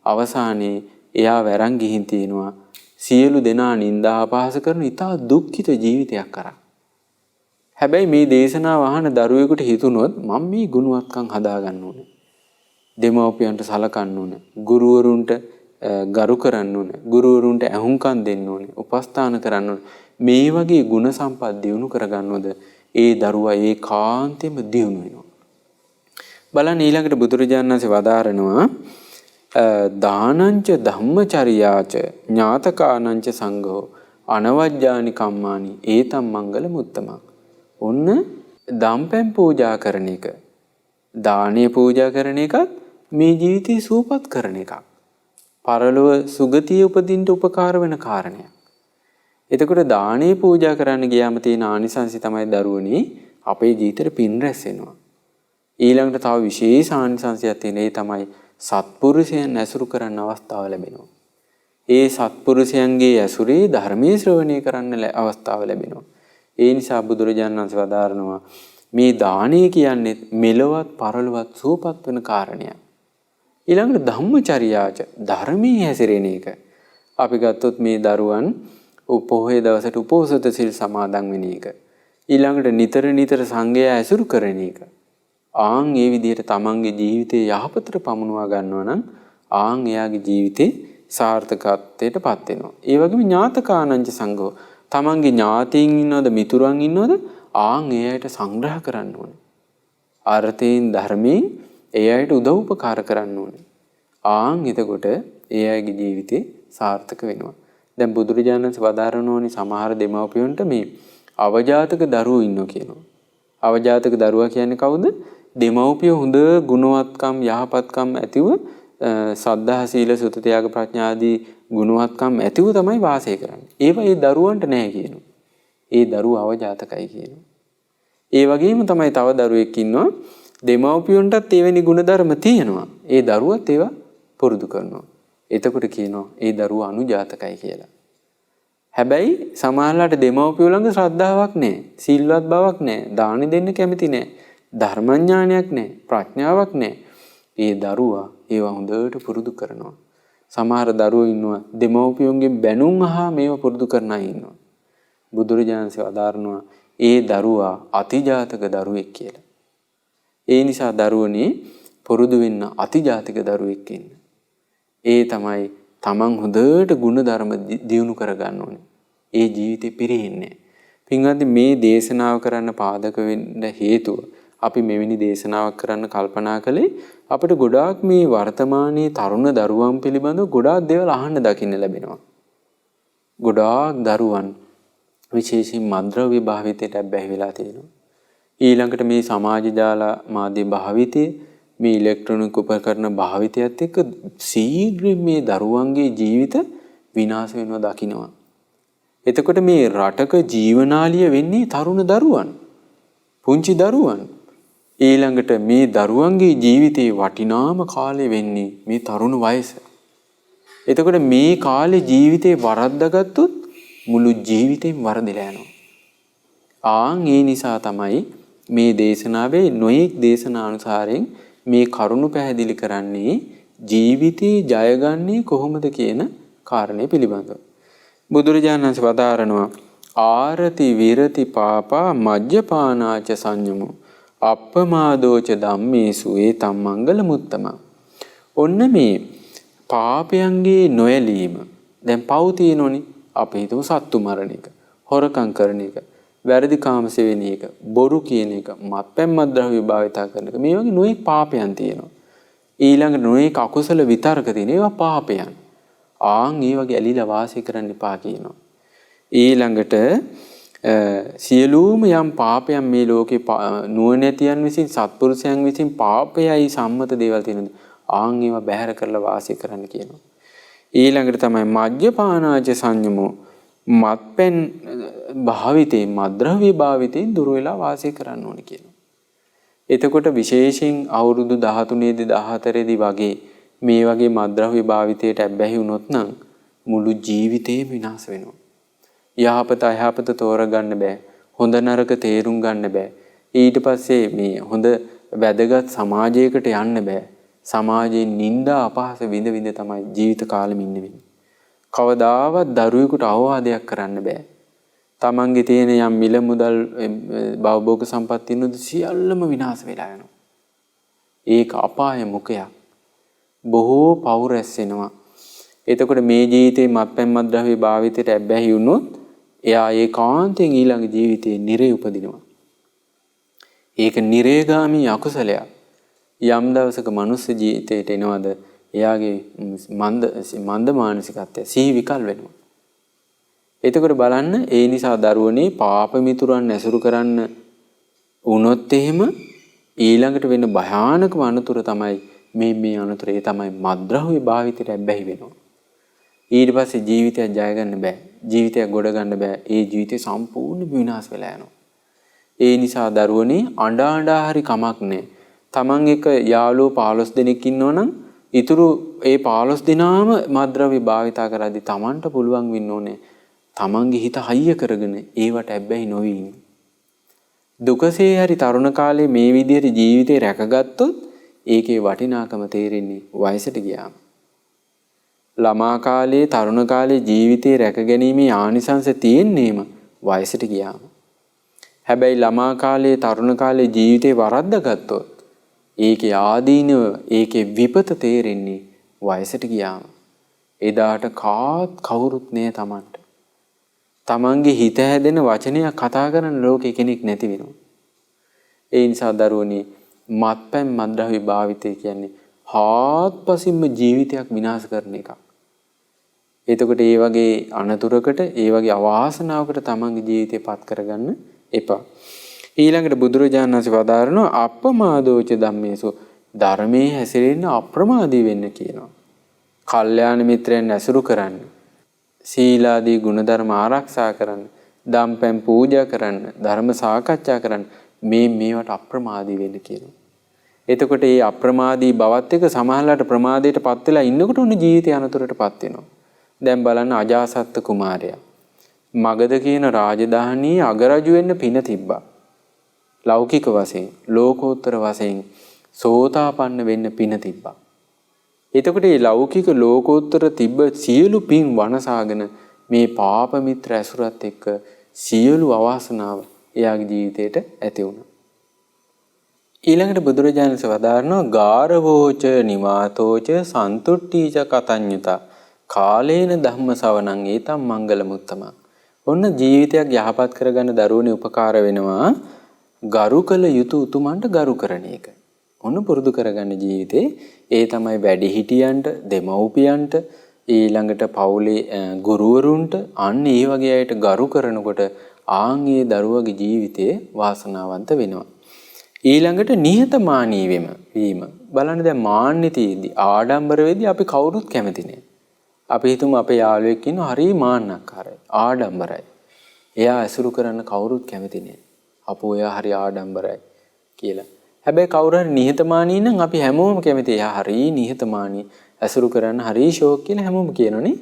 අවසානයේ එයා වැරන් ගිහින් තියෙනවා. සියලු දෙනා නින්දා අපහාස කරන ඉතා දුක්ඛිත ජීවිතයක් කරා. හැබැයි මේ දේශනාව අහන දරුවෙකුට හිතුනොත් මම මේ ගුණවත්කම් හදා ගන්න ඕනේ. දෙමව්පියන්ට සලකන්න ඕනේ. ගුරුවරුන්ට ගරු කරන්න ඕනේ. ගුරුවරුන්ට ඇහුම්කන් දෙන්න ඕනේ. උපස්ථාන කරන්න ඕනේ. මේ වගේ ගුණ සම්පත් දියුණු කරගන්නවද ඒ දරුවා ඒකාන්තයෙන්ම දියුණු වෙනවා. බලන්න ඊළඟට බුදුරජාණන් වහන්සේ වදාරනවා දානංච ධම්මචර්යාච ඥාතකානංච සංඝෝ අනවජ්ජානි කම්මානි ඒතම් මංගල මුත්තමං. ඔන්න දම්පැන් පූජා කරන එක, දානීය පූජා කරන එකත් මේ ජීවිතේ සූපත් කරන එකක්. පරලොව සුගතිය උපදින්න උපකාර වෙන කාරණයක්. එතකොට දානීය පූජා කරන්න ගියාම තියෙන ආනිසංසය තමයි දරුවනේ අපේ ජීවිතේට පින් රැස් වෙනවා. ඊළඟට තව විශේෂ ආනිසංසයක් තියෙන ඒ තමයි සත්පුරුෂයන් ඇසුරු කරන්න අවස්ථාව ලැබෙනවා. ඒ සත්පුරුෂයන්ගේ ඇසුරේ ධර්මයේ ශ්‍රවණය කරන්න අවස්ථාව ලැබෙනවා. ඒ නිසා බුදුරජාණන් වහන්සේ වදාරනවා මේ දානය කියන්නේ මෙලවත් පරලොවත් සුවපත් වෙන කාරණයක්. ඊළඟට ධම්මචර්යාච ධර්මයේ හැසිරෙන එක. අපි ගත්තොත් මේ දරුවන් පොහොය දවසට උපෝසත සිල් සමාදන් වෙන එක. ඊළඟට නිතර සංඝයා ඇසුරු කරන එක. ඒ විදිහට තමන්ගේ ජීවිතේ යහපතට පමුණවා ගන්නවා නම් එයාගේ ජීවිතේ සාර්ථකත්වයටපත් වෙනවා. ඒ වගේම ඥාතකානංච සංඝෝ තමන්ගේ ඥාතීන් ඉන්නවද මිතුරන් ඉන්නවද ඒ අයට සංග්‍රහ කරන්න ඕනේ. අර්ථයෙන් ධර්මයෙන් ඒ අයට උදව් උපකාර කරන්න ඕනේ. එතකොට ඒ අයගේ ජීවිතේ සාර්ථක වෙනවා. දැන් බුදුරජාණන් වහන්සේ වදාරනෝනේ සමහර දෙමව්පියන්ට මේ අවජාතක දරුවෝ ඉන්නවා කියනවා. අවජාතක දරුවා කියන්නේ කවුද? දෙමව්පිය හොඳ ගුණවත්කම් යහපත්කම් ඇතිව සද්ධා සීල සුත ත්‍යාග ප්‍රඥා ආදී ගුණවත්කම් ඇතිව තමයි වාසය කරන්නේ. ඒවා ඒ දරුවන්ට නැහැ කියනවා. ඒ දරුවා අවජාතකයි කියනවා. ඒ වගේම තමයි තව දරුවෙක් ඉන්නවා දෙමව්පියන්ටත් එවැනි ගුණධර්ම තියෙනවා. ඒ දරුවත් ඒවා පුරුදු කරනවා. එතකොට කියනවා ඒ දරුවා අනුජාතකයි කියලා. හැබැයි සමහරලාට දෙමව්පියෝ ළඟ ශ්‍රද්ධාවක් නැහැ, සීල්වත් බවක් නැහැ, දානි දෙන්න කැමති නැහැ, ධර්මඥානයක් නැහැ, ප්‍රඥාවක් නැහැ. ඒ දරුවා ඒවා හොඳට පුරුදු කරනවා. සමහර දරුවෝ ඉන්නවා දෙමව්පියන්ගෙන් බැනුම් අහා මේවා පුරුදු කරන අය ඉන්නවා. බුදුරජාණන්සේ වදාරනවා ඒ දරුවා අතිජාතක දරුවෙක් කියලා. ඒ නිසා දරුවනේ පුරුදු වෙන්න අතිජාතක දරුවෙක් ඉන්න. ඒ තමයි තමන් හොඳට ගුණ ධර්ම දියුණු කරගන්න ඕනේ. ඒ ජීවිතේ පිරෙන්නේ. පින්වත්නි මේ දේශනාව කරන්න පාදක වෙන්න හේතුව අපි මෙවැනි දේශනාවක් කරන්න කල්පනා කළේ අපිට ගොඩාක් මේ වර්තමානයේ තරුණ දරුවන් පිළිබඳව ගොඩාක් දේවල් අහන්න දකින්න ලැබෙනවා. ගොඩාක් දරුවන් විශේෂයෙන් මද්ද්‍රව්‍ය භාවිතයට බැහැ වෙලා තියෙනවා. ඊළඟට මේ සමාජ ජාල මාධ්‍ය භාවිතය මේ ඉලෙක්ට්‍රොනික උපකරණ භාවිතයත් එක්ක ශීඝ්‍රයෙන් මේ දරුවන්ගේ ජීවිත විනාශ වෙනවා දකින්නවා. එතකොට මේ රටක ජීවනාලිය වෙන්නේ තරුණ දරුවන්, පුංචි දරුවන්. ඊළඟට මේ දරුවන්ගේ ජීවිතේ වටිනාම කාලය වෙන්නේ මේ තරුණ වයස. එතකොට මේ කාලේ ජීවිතේ වරද්දාගත්තොත් මුළු ජීවිතේම වරදිලා යනවා. ඒ නිසා තමයි මේ දේශනාවේ නොයෙක් දේශනා අනුසාරයෙන් මේ කරුණු පැහැදිලි කරන්නේ ජීවිතේ ජයගන්නේ කොහොමද කියන කාරණේ පිළිබඳව. බුදුරජාණන් වහන්සේ වදාරනවා ආරති විරති පාපා මජ්ජපානාච සංයමෝ අප්පමාදෝච ධම්මේසු ඒතම් මංගල මුත්තම. ඔන්න මේ පාපයන්ගේ නොයලීම. දැන් පව් තියෙනෝනේ. අපි හිතමු සත්තු මරණ එක, හොරකම් කරන එක, වැරදි කාම සෙවෙන එක, බොරු කියන එක, මත්පැන් මත්ද්‍රව්‍ය භාවිතා කරන එක. මේ වගේ නොයෙක් පාපයන් තියෙනවා. ඊළඟට නොයෙක් අකුසල විතර්ක තියෙන ඒවා පාපයන්. ආන් ඒ වගේ ඇලිලා වාසය කරන්න එපා කියනවා. ඊළඟට සියලුම යම් පාපයන් මේ ලෝකේ නුවණැතියන් විසින් සත්පුරුෂයන් විසින් පාපයයි සම්මත දේවල් තියෙනවා. ආන් ඒවා බැහැර කරලා වාසය කරන්න කියනවා. ඊළඟට තමයි මජ්ජපානාච සංයමෝ මත්පැන් භාවිතේ මද්ද්‍රව්‍ය භාවිතේ දුර වෙලා වාසය කරන්න ඕනේ කියනවා. එතකොට විශේෂයෙන් අවුරුදු 13 දී 14 දී වගේ මේ වගේ මද්ද්‍රව්‍ය භාවිතයට ඇබ්බැහි වුණොත් නම් මුළු ජීවිතේම විනාශ වෙනවා. යහපත අයහපත තෝරගන්න බෑ. හොඳ නරක තේරුම් ගන්න බෑ. ඊට පස්සේ මේ හොඳ වැදගත් සමාජයකට යන්න බෑ. සමාජයේ නිന്ദා අපහාස විඳ විඳ තමයි ජීවිත කාලෙම ඉන්න වෙන්නේ. කවදාවත් දරුවෙකුට අවවාදයක් කරන්න බෑ. තමන්ගේ තියෙන යම් මිල මුදල් භවභෝග සම්පත් තියෙනද සියල්ලම විනාශ වෙලා යනවා. ඒක අපාය මුඛයක්. බොහෝ පව් රැස් වෙනවා. එතකොට මේ ජීවිතේ මත්පැන් මත්ද්‍රව්‍ය භාවිතයට ඇබ්බැහි වුණොත් එයා ඒකාන්තයෙන් ඊළඟ ජීවිතේ නිරේ උපදිනවා. ඒක නිරේගාමී අකුසලයක්. යම් දවසක මනුස්ස ජීවිතයට එනවද එයාගේ මන්ද මානසිකත්වය සිහි විකල් වෙනවා. එතකොට බලන්න ඒ නිසා දරුවනේ පාප මිතුරන් ඇසුරු කරන්න වුණොත් එහෙම ඊළඟට වෙන භයානකම අනතුර තමයි මේ අනතුර. ඒ තමයි මත්ද්‍රව්‍ය භාවිතයට ඇබ්බැහි වෙනවා. ඊට පස්සේ ජීවිතය ජය ගන්න බෑ. ජීවිතය ගොඩ ගන්න බෑ. ඒ ජීවිතය සම්පූර්ණ විනාශ වෙලා යනවා. ඒ නිසා දරුවනේ අඬා හරි කමක් නැහැ. තමන් එක යාළුවෝ 15 දෙනෙක් ඉන්නවනම් ඊතුරු ඒ 15 දිනාම මත්ද්‍රව්‍ය භාවිතා කරද්දී තමන්ට පුළුවන් වෙන්න ඕනේ තමන්ගේ හිත හයිය කරගෙන ඒවට ඇබ්බැහි නොවී ඉන්න. දුකසේ හරි තරුණ කාලේ මේ විදිහට ජීවිතේ රැකගත්තොත් ඒකේ වටිනාකම තේරෙන්නේ වයසට ගියාම. ළමා කාලේ තරුණ කාලේ ජීවිතේ රැකගැනීමේ ආනිසංස තියෙන්නේම වයසට ගියාම. හැබැයි ළමා කාලේ තරුණ කාලේ ජීවිතේ වරද්දාගත්තොත් ඒකේ ආදීනව ඒකේ විපත තේරෙන්නේ වයසට ගියාම. එදාට කවුරුත් නෑ තමන්ට. තමන්ගේ හිත හැදෙන වචනයක් කතා කරන ලෝකේ කෙනෙක් නැති වෙනවා. ඒ නිසා දරුවනේ මත්පැන් මත්ද්‍රව්‍ය භාවිතය කියන්නේ හාත්පසින්ම ජීවිතයක් විනාශ කරන එකක්. එතකොට ඒ වගේ අනතුරකට ඒ වගේ අවාසනාවකට තමන්ගේ ජීවිතේ පත් කරගන්න එපා. ඊළඟට බුදුරජාණන් වහන්සේ වදාරනවා අප්පමාදෝච ධම්මේසු ධර්මයේ හැසිරෙන්න අප්‍රමාදී වෙන්න කියනවා. කල්යාණ මිත්‍රයන් ඇසුරු කරන්න. සීලාදී ගුණධර්ම ආරක්ෂා කරන්න. දම්පැන් පූජා කරන්න. ධර්ම සාකච්ඡා කරන්න. මේවට අප්‍රමාදී වෙන්න කියනවා. එතකොට මේ අප්‍රමාදී බවත් එක සමහරලාට ප්‍රමාදයට පත් වෙලා ඉන්නකොට උන් ජීවිතය අනතුරට පත් වෙනවා. දැන් බලන්න අජාසත් කුමාරයා. මගධ කියන රාජධානියේ අගරජු වෙන්න පින තිබ්බා. ලෞකික වශයෙන් ලෝකෝත්තර වශයෙන් සෝතාපන්න වෙන්න පින තිබ්බා. එතකොට මේ ලෞකික ලෝකෝත්තර තිබ්බ සියලු පින් වනසාගෙන මේ පාප මිත්‍ර ඇසුරත් එක්ක සියලු අවාසනාව එයාගේ ජීවිතේට ඇති වුණා. ඊළඟට බුදුරජාණන් වහන්සේ වදාරනවා ගාරවෝච නිවාතෝච සන්තුට්ඨීච කතඤ්ඤුතා කාලේන ධම්ම ශ්‍රවණං ඒතම් මංගල මුත්තම. ඔන්න ජීවිතයක් යහපත් කරගන්න දරුවනේ උපකාර වෙනවා. ගරු කළ යුතු උතුමන්ට ගරු කරන එක. ඔන්න පුරුදු කරගන්න ජීවිතේ ඒ තමයි වැඩිහිටියන්ට, දෙමව්පියන්ට, ඊළඟට පවුලේ ගුරුවරුන්ට අන්න ඒ වගේ අයට ගරු කරනකොට ආන් ඒ දරුවගේ ජීවිතේ වාසනාවන්ත වෙනවා. ඊළඟට නිහතමානී වීම. බලන්න දැන් මාන්නේ තියෙද්දි ආඩම්බර වෙද්දි අපි කවුරුත් කැමති නෑ. අපි හිතමු අපේ යාළුවෙක් ඉන්නවා හරි මාන්නක්කාරයි, ආඩම්බරයි. එයා ඇසුරු කරන්න කවුරුත් කැමති නෑ. අපෝ එයා හරි ආඩම්බරයි කියලා. හැබැයි කවුරු හරි නිහතමානී නම් අපි හැමෝම කැමති. එයා හරි නිහතමානී, ඇසුරු කරන්න හරි ෂෝක් කියලා හැමෝම කියනෝනේ.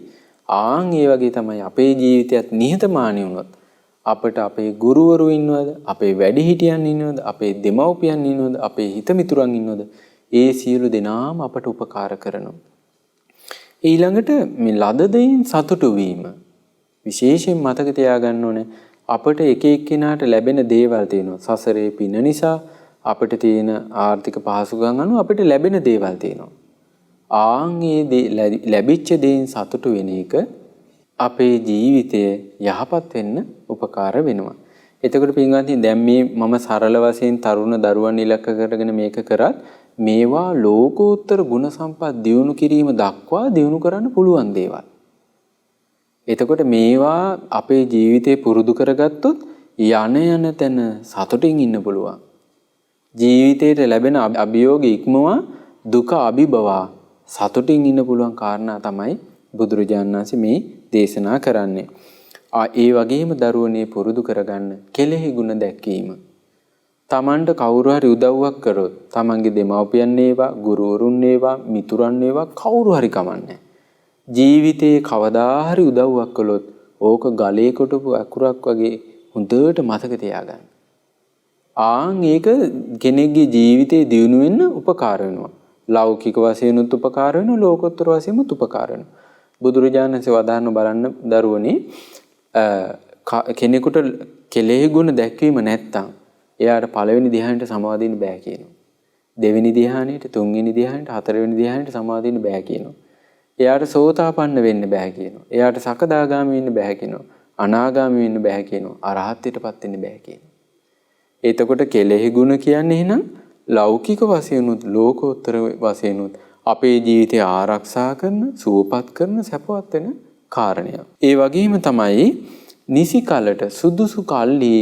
ආන් ඒ වගේ තමයි අපේ ජීවිතයත් නිහතමානී වුණොත් අපිට අපේ ගුරුවරු ඉන්නවද, අපේ වැඩිහිටියන් ඉන්නවද, අපේ දෙමව්පියන් ඉන්නවද, අපේ හිතමිතුරන් ඉන්නවද, ඒ සියලු දෙනාම අපට උපකාර කරනවා. ඊළඟට මේ ලද දෙයින් සතුටු වීම. විශේෂයෙන් මතක තියාගන්න ඕනේ අපිට එක එක්කිනාට ලැබෙන දේවල් තියෙනවා. සසරේ පින නිසා අපිට තියෙන ආර්ථික පහසුකම් අනුව අපිට ලැබෙන දේවල් තියෙනවා. ලැබිච්ච දේෙන් සතුටු වෙන එක අපේ ජීවිතය යහපත් වෙන්න උපකාර වෙනවා. එතකොට පින්වත්නි දැන් මේ මම සරල වශයෙන් තරුණ දරුවන් ඉලක්ක කරගෙන මේක කරත් මේවා ලෝකෝත්තර ගුණ සම්පත් දියුණු කිරීම දක්වා දියුණු කරන්න පුළුවන් දේවල්. එතකොට මේවා අපේ ජීවිතේ පුරුදු කරගත්තොත් යන තැන සතුටින් ඉන්න පුළුවන්. ජීවිතේට ලැබෙන අභියෝග ඉක්මවා දුක අභිබවා සතුටින් ඉන්න පුළුවන් කාරණා තමයි බුදුරජාණන් වහන්සේ මේ දේශනා කරන්නේ. ඒ වගේම දරුවනේ පුරුදු කරගන්න කෙලෙහි ගුණ දැක්වීම. තමන්ට කවුරු හරි උදව්වක් කරොත් තමන්ගේ දෙමව්පියන් වේවා, ගුරුවරුන් වේවා, මිතුරන් වේවා කවුරු හරි කමන්නේ. ජීවිතේ කවදා හරි උදව්වක් කළොත් ඕක ගලේ කොටපු අකුරක් වගේ හොඳට මතක තියාගන්න. ඒක කෙනෙක්ගේ ජීවිතේ දියුණු වෙන්න උපකාර වෙනවා. ලෞකික වශයෙන් උපකාර වෙනවා, ලෝකෝත්තර වශයෙන් උපකාර වෙනවා. බුදුරජාණන් වහන්සේ වදාන්න බලන්න දරුවනේ කෙනෙකුට කෙලෙහි ගුණ දැක්වීම නැත්තම් එයාට පළවෙනි ධ්‍යානෙට සමාදින්න බෑ කියනවා. දෙවෙනි ධ්‍යානෙට, තුන්වෙනි ධ්‍යානෙට, හතරවෙනි ධ්‍යානෙට සමාදින්න බෑ කියනවා. එයාට සෝතාපන්න වෙන්න බෑ කියනවා. එයාට සකදාගාමී වෙන්න බෑ කියනවා. අනාගාමී වෙන්න බෑ කියනවා. අරහත්ත්වයටපත් වෙන්න බෑ කියනවා. එතකොට කෙලෙහි ගුණ කියන්නේ එහෙනම් ලෞකික වශයෙන් උත් ලෝකෝත්තර වශයෙන් උත් අපේ ජීවිතය ආරක්ෂා කරන, සුවපත් කරන, සැපවත් වෙන කාරණයක්. ඒ වගේම තමයි නිසි කලට සුදුසු කල්හි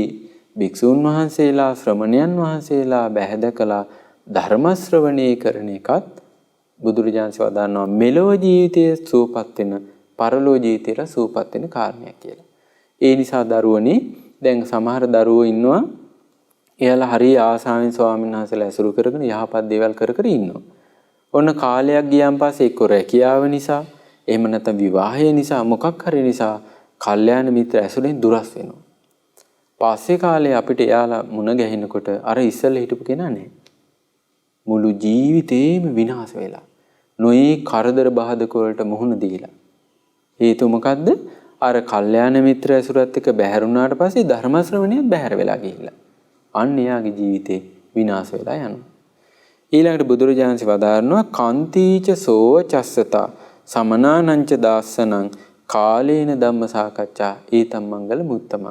භික්ෂුන් වහන්සේලා, ශ්‍රමණයන් වහන්සේලා බැහැදකලා ධර්ම ශ්‍රවණය කරන එකත් බුදුරජාණන් වදානවා මෙලොව ජීවිතයේ සුවපත් වෙන, පරලොව ජීවිතයට සුවපත් වෙන කාරණයක් කියලා. ඒ නිසා දරුවනේ දැන් සමහර දරුවෝ ඉන්නවා එයාලා හරි ආසාවෙන් ස්වාමීන් වහන්සේලා ඇසුරු කරගෙන යහපත් දේවල් කර කර ඉන්නවා. ඔන්න කාලයක් ගියාන් පස්සේ එක්ක රැකියාව නිසා, එහෙම නැත්නම් විවාහය නිසා, මොකක් හරි නිසා කල්යාණ මිත්‍ර ඇසුරෙන් දුරස් වෙනවා. පස්සේ කාලේ අපිට එයාලා මුණ ගැහෙනකොට අර ඉස්සෙල්ලා හිටපු කෙනා නැහැ. මුළු ජීවිතේම විනාශ වෙලා. නොයේ කරදර බාධක වලට මුහුණ දීලා. හේතුව මොකද්ද? අර කල්යාණ මිත්‍ර ඇසුරත් එක්ක බැහැරුණාට පස්සේ ධර්ම ශ්‍රවණියත් බැහැර වෙලා ගිහිල්ලා. අන්න එයාගේ ජීවිතේ විනාශ වෙලා යනවා. ඊළඟට බුදුරජාණන් වදාරනවා කාන්තිච සෝව චස්සතා සමනානංච දාස්සනං කාලේන ධම්ම සාකච්ඡා ඒතම් මංගල මුත්තම.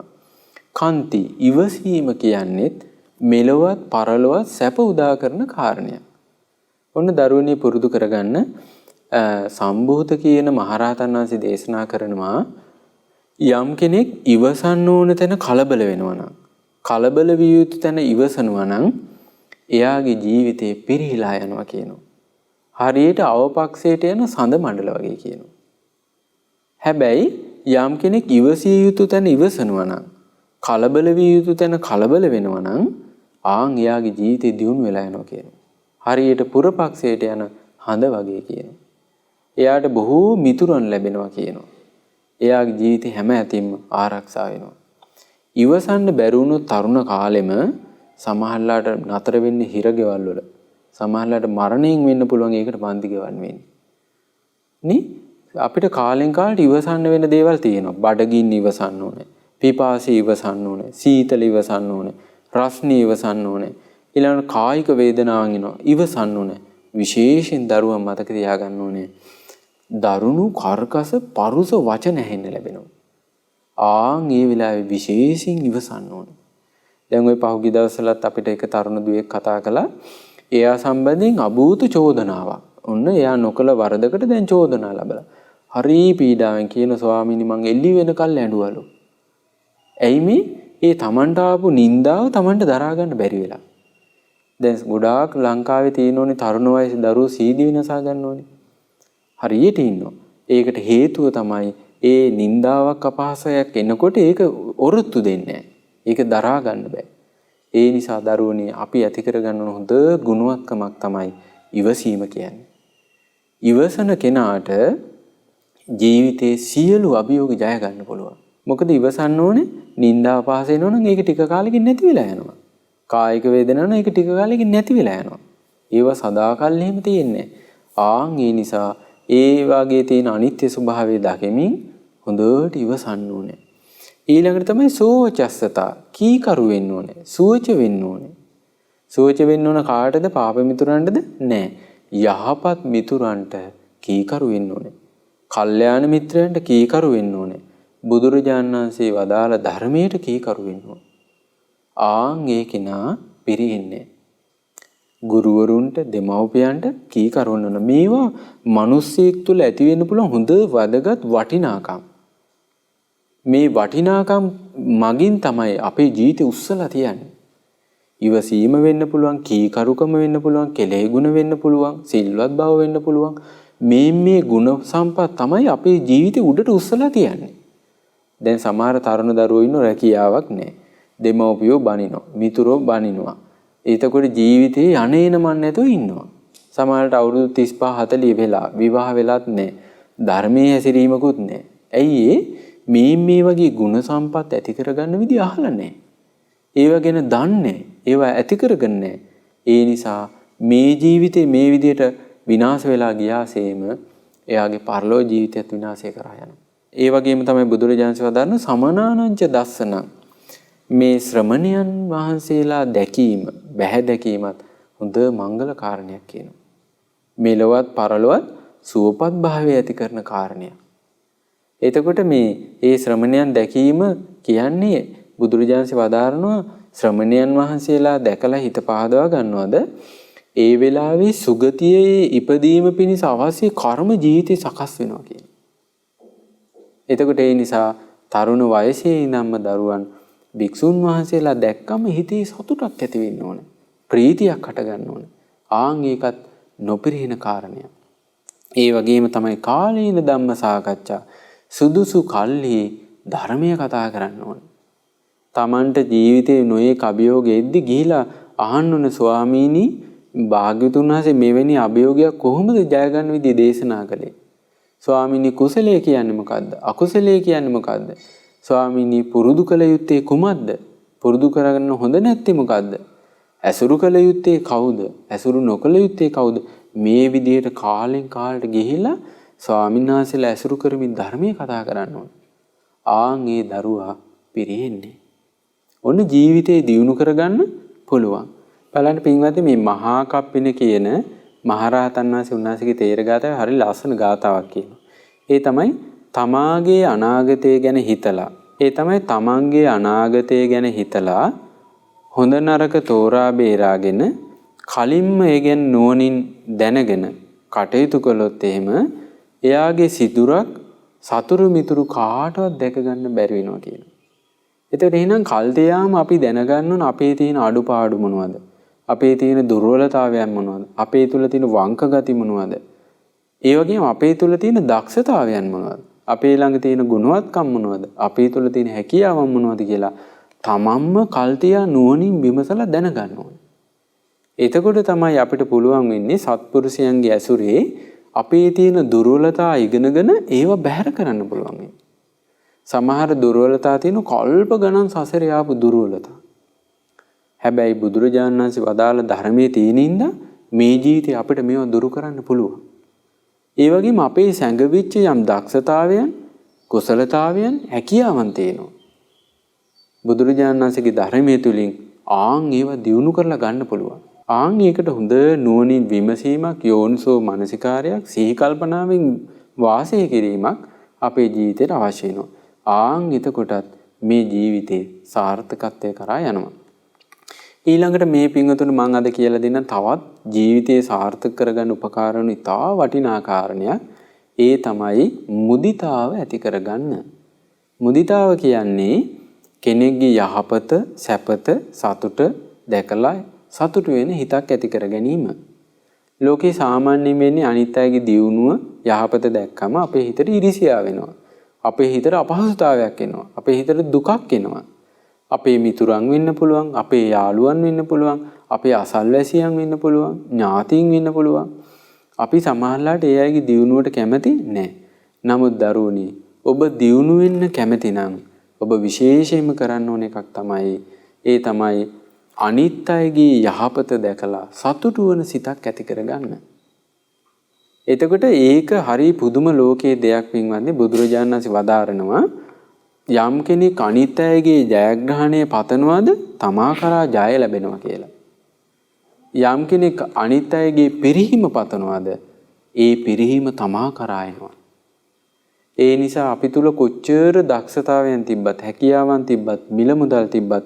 කාන්ති ඉවසීම කියන්නේත් මෙලොවත් පරලොවත් සැප උදා කරන කාරණයක්. ඔන්න දරුවනේ පුරුදු කරගන්න සම්භූත කියන මහරහතන් වහන්සේ දේශනා කරනවා යම් කෙනෙක් ඉවසන්න ඕන තැන කලබල වෙනවා නම්, කලබල විය යුතු තැන ඉවසනවා නම් එයාගේ ජීවිතේ පිරීලා යනවා කියනවා. හරියට අවපක්ෂයට යන සඳ මණ්ඩල වගේ කියනවා. හැබැයි යම් කෙනෙක් ඉවසිය යුතු තැන ඉවසනවා නම්, කලබල විය යුතු තැන කලබල වෙනවා නම් එයාගේ ජීවිතේ දියුණු වෙලා යනවා කියනවා. හරියට පුරපක්ෂයට යන හඳ වගේ කියනවා. එයාට බොහෝ මිතුරන් ලැබෙනවා කියනවා. එයාගේ ජීවිතේ හැම ඇතින්ම ආරක්ෂා වෙනවා. ඉවසන්න බැරි වුණොත් තරුණ කාලෙම සමහරලාට නතර වෙන්නේ හිරගෙවල් වල. සමහරලාට මරණයෙන් වෙන්න පුළුවන් ඒකට පන්ති ගෙවන්න වෙන්නේ. නේ අපිට කාලෙන් කාලට ඉවසන්න වෙන දේවල් තියෙනවා. බඩගින්න ඉවසන්න ඕනේ. පිපාසය ඉවසන්න ඕනේ. සීතල ඉවසන්න ඕනේ. රස්නේ ඉවසන්න ඕනේ. ඊළඟට කායික වේදනාවන් එනවා. ඉවසන්න ඕනේ. විශේෂයෙන් දරුවා මතක තියාගන්න ඕනේ. දරුණු කර්කස පරුස වචන ඇහෙන්න ලැබෙනවා. ඒ වෙලාවේ විශේෂයෙන් ඉවසන්න ඕනේ. දැන් ওই පහුගිය දවස්වලත් අපිට එක තරුණ දුවෙක් කතා කළා. එයා සම්බන්ධයෙන් අභූත චෝදනාවක්. ඔන්න එයා නොකල වරදකට දැන් චෝදනා ලැබලා. හරි පීඩාවෙන් කියන ස්වාමීනි මං එළි වෙනකල් ඇඬුවලු. ඇයි මේ තමන්ට ආපු නින්දාව තමන්ට දරා ගන්න බැරි වෙලා. දැන් ගොඩාක් ලංකාවේ තියෙනෝනේ තරුණ වයසේ දරුවෝ සීදි විනාසා ගන්නෝනේ. හරියට ඉන්නවා. ඒකට හේතුව තමයි ඒ නින්දාවක් අපහාසයක් එනකොට ඒක ඔරොත්තු දෙන්නේ නැහැ. ඒක දරා ගන්න බෑ. ඒ නිසා දරුවනේ අපි ඇති කරගන්න හොඳ ගුණවත්කමක් තමයි ඉවසීම කියන්නේ. ඉවසන කෙනාට ජීවිතයේ සියලු අභියෝග ජය ගන්න පුළුවන්. මොකද ඉවසන්න ඕනේ නින්දා අපහාස එනවනම් ඒක ටික කාලෙකින් නැති වෙලා යනවා. කායික වේදනාවක් නම් ඒක ටික කාලෙකින් නැති වෙලා යනවා. ඒවා සදාකල් එහෙම තියෙන්නේ. ඒ නිසා ඒ වාගේ තියෙන අනිත්‍ය ස්වභාවය දකිමින් හොඳට ඉවසන්න ඕනේ. ඊළඟට තමයි සෝවචස්සතා. කීකරු වෙන්න ඕනේ. සුවච වෙන්න ඕනේ. සුවච වෙන්න ඕන කාටද? පාප මිතුරන්ටද? නෑ. යහපත් මිතුරන්ට කීකරු වෙන්න ඕනේ. කල්යාණ මිත්‍රයන්ට කීකරු වෙන්න ඕනේ. බුදුරජාණන් වහන්සේ වදාළ ධර්මයට කීකරු වෙන්න ඕනේ. ආන් ඒ කෙනා පිරිහෙන්නේ. ගුරුවරුන්ට, දෙමව්පියන්ට කීකරු වෙන්න ඕන. මේවා මිනිස්සෙක් තුළ ඇති වෙන්න පුළුවන් හොඳ වැදගත් වටිනාකම්. මේ වටිනාකම් මගින් තමයි අපේ ජීවිතේ උස්සලා තියන්නේ. ඉවසීම වෙන්න පුළුවන්, කීකරුකම වෙන්න පුළුවන්, කෙලෙහි ගුණ වෙන්න පුළුවන්, සිල්වත් බව වෙන්න පුළුවන්. මේ ගුණ සම්පත් තමයි අපේ ජීවිතේ උඩට උස්සලා තියන්නේ. දැන් සමහර තරුණ දරුවෝ ඉන්නෝ රැකියාවක් නැහැ. දෙමව්පියෝ බනිනවා, මිතුරෝ බනිනවා. එතකොට ජීවිතේ යන්නේන මන් නැතුව ඉන්නවා. සමහරට අවුරුදු 35 40 වෙලා විවාහ වෙලත් නැහැ. ධර්මයේ හැසිරීමකුත් නැහැ. ඇයි මේ වගේ ගුණ සම්පත් ඇති කරගන්න විදිහ අහලා නැහැ. ඒව ගැන දන්නේ, ඒවා ඇති කරගන්නේ. ඒ නිසා මේ ජීවිතේ මේ විදිහට විනාශ වෙලා ගියාසේම එයාගේ පරලෝ ජීවිතයත් විනාශය කරා යනවා. ඒ වගේම තමයි බුදුරජාණන් වහන්සේ සමනානංච දස්සනං. මේ ශ්‍රමණයන් වහන්සේලා දැකීම, බැහැ දැකීමත් හොඳ මංගල කාරණයක් කියනවා. මෙලොවත් පරලොවත් සුවපත් භාවය ඇති කරන කාරණයක්. එතකොට මේ ශ්‍රමණයන් දැකීම කියන්නේ බුදුරජාණන්සේ වදාරනවා ශ්‍රමණයන් වහන්සේලා දැකලා හිත පහදවා ගන්නවද? ඒ වෙලාවේ සුගතියේ ඉපදීම පිණිස අවශ්‍ය කර්ම ජීවිතේ සකස් වෙනවා කියන. එතකොට ඒ නිසා තරුණ වයසේ ඉඳන්ම දරුවන් භික්ෂුන් වහන්සේලා දැක්කම හිතේ සතුටක් ඇති වෙන්න ඕනේ. ප්‍රීතියක් හට ගන්න ඕනේ. ආන් ඒකත් නොපිරිහෙන කාරණයක්. ඒ වගේම තමයි කාලීන ධම්ම සාකච්ඡා. සුදුසු කල්හි ධර්මය කතා කරන්න ඕනේ. Tamanට ජීවිතේ නොයේ අභියෝග එද්දි ගිහිලා අහන්න ඕනේ ස්වාමීනි භාග්‍යතුන් වහන්සේ මෙවැනි අභියෝගයක් කොහොමද ජය ගන්න විදිහ දේශනා කළේ? ස්වාමීනි කුසලයේ කියන්නේ මොකද්ද? අකුසලයේ කියන්නේ මොකද්ද? ස්වාමීනි පුරුදු කළ යුත්තේ කුමක්ද? පුරුදු කරගන්න හොඳ නැත්තේ මොකද්ද? ඇසුරු කළ යුත්තේ කවුද? ඇසුරු නොකළ යුත්තේ කවුද? මේ විදිහට කාලෙන් කාලට ගිහිලා ස්වාමීන් වහන්සේලා ඇසුරු කරමින් ධර්මයේ කතා කරන්න ඕනේ. ආන් ඒ දරුවා පිරිහෙන්නේ. ඔන්න ජීවිතේ දියුණු කරගන්න පුළුවන්. බලන්න පින්වත්නි මේ මහා කප්පින කියන මහරහතන් වහන්සේ උන්වහන්සේගේ තේර ගාතාවේ හරි ලස්සන ගාතාවක් කියනවා. ඒ තමයි තමාගේ අනාගතය ගැන හිතලා. ඒ තමයි තමන්ගේ අනාගතය ගැන හිතලා හොඳ නරක තෝරා බේරාගෙන කලින්ම ඒ ගැන නුවණින් දැනගෙන කටයුතු කළොත් එහෙම එයාගේ සිදුරක් සතුරු මිතුරු කාටවත් දැක ගන්න බැරි වෙනවා කියනවා. එතකොට එහෙනම් කල් තියාම අපි දැනගන්න ඕන අපේ තියෙන අඩුපාඩු මොනවද? අපේ තියෙන දුර්වලතාවයන් මොනවද? අපේ තුල තියෙන වංක ගති මොනවද? ඒ වගේම අපේ තුල තියෙන දක්ෂතාවයන් මොනවද? අපේ ළඟ තියෙන ගුණවත්කම් මොනවද? අපේ තුල තියෙන හැකියාවන් මොනවද කියලා තමන්ම කල් තියා නුවණින් විමසලා දැනගන්න ඕනේ. එතකොට තමයි අපිට පුළුවන් වෙන්නේ සත්පුරුෂයන්ගේ ඇසුරේ අපේ තියෙන දුර්වලතා ඉගෙනගෙන ඒව බැහැර කරන්න පුළුවන් වෙන්නේ. සමහර දුර්වලතා තියෙන කල්ප ගණන් සසරේ ආපු දුර්වලතා. හැබැයි බුදුරජාණන් වහන්සේ වදාළ ධර්මයේ තියෙනින්ද මේ ජීවිතේ අපිට මේවා දුරු කරන්න පුළුවන්. ඒ වගේම අපේ සැඟවිච්ච යම් දක්ෂතාවයන්, කුසලතාවයන්, හැකියාවන් තියෙනවා. බුදුරජාණන් වහන්සේගේ ධර්මයේ තුලින් ආන් ඒවා දියුණු කරලා ගන්න පුළුවන්. ආන් ඒකට හොඳ නුවණින් විමසීමක්, යෝනිසෝ මනසිකාරයක්, සිහි කල්පනාවෙන් වාසය කිරීමක් අපේ ජීවිතේට අවශ්‍ය වෙනවා. ආන් එතකොටත් මේ ජීවිතේ සාර්ථකත්වය කරා යනවා. ඊළඟට මේ පින්වතුන් මම අද කියලා දෙන්න තවත් ජීවිතේ සාර්ථක කරගන්න උපකාර වන ඉතා වටිනා කාරණයක්. ඒ තමයි මුදිතාව ඇති කරගන්න. මුදිතාව කියන්නේ කෙනෙක්ගේ යහපත, සැපත, සතුට දැකලා සතුට වෙන හිතක් ඇති කර ගැනීම. ලෝකේ සාමාන්‍යයෙන් වෙන්නේ අනිත් අයගේ දියුණුව, යහපත දැක්කම අපේ හිතට ඉරිසියාව වෙනවා. අපේ හිතට අපහසුතාවයක් එනවා. අපේ හිතට දුකක් එනවා. අපේ මිතුරන් වෙන්න පුළුවන්, අපේ යාළුවන් වෙන්න පුළුවන්, අපේ අසල්වැසියන් වෙන්න පුළුවන්, ඥාතීන් වෙන්න පුළුවන්. අපි සමහරලාට ඒ අයගේ දියුණුවට කැමති නැහැ. නමුත් දරුවනි, ඔබ දියුණු වෙන්න කැමති නම් ඔබ විශේෂයෙන්ම කරන්න ඕන එකක් තමයි ඒ තමයි අනිත් අයගේ යහපත දැකලා සතුටු වෙන සිතක් ඇති කරගන්න. එතකොට ඒක හරි පුදුම ලෝකයේ දෙයක් පින්වත්නි. බුදුරජාණන් වහන්සේ වදාරනවා යම් කෙනෙක් අනිත් අයගේ ජයග්‍රහණය පතනවාද තමා කරා ජය ලැබෙනවා කියලා. යම් කෙනෙක් අනිත් අයගේ පිරිහීම පතනවාද ඒ පිරිහීම තමා කරා එනවා. ඒ නිසා අපි තුල කොච්චර දක්ෂතාවයන් තිබ්බත් හැකියාවන් තිබ්බත් මිල මුදල් තිබ්බත්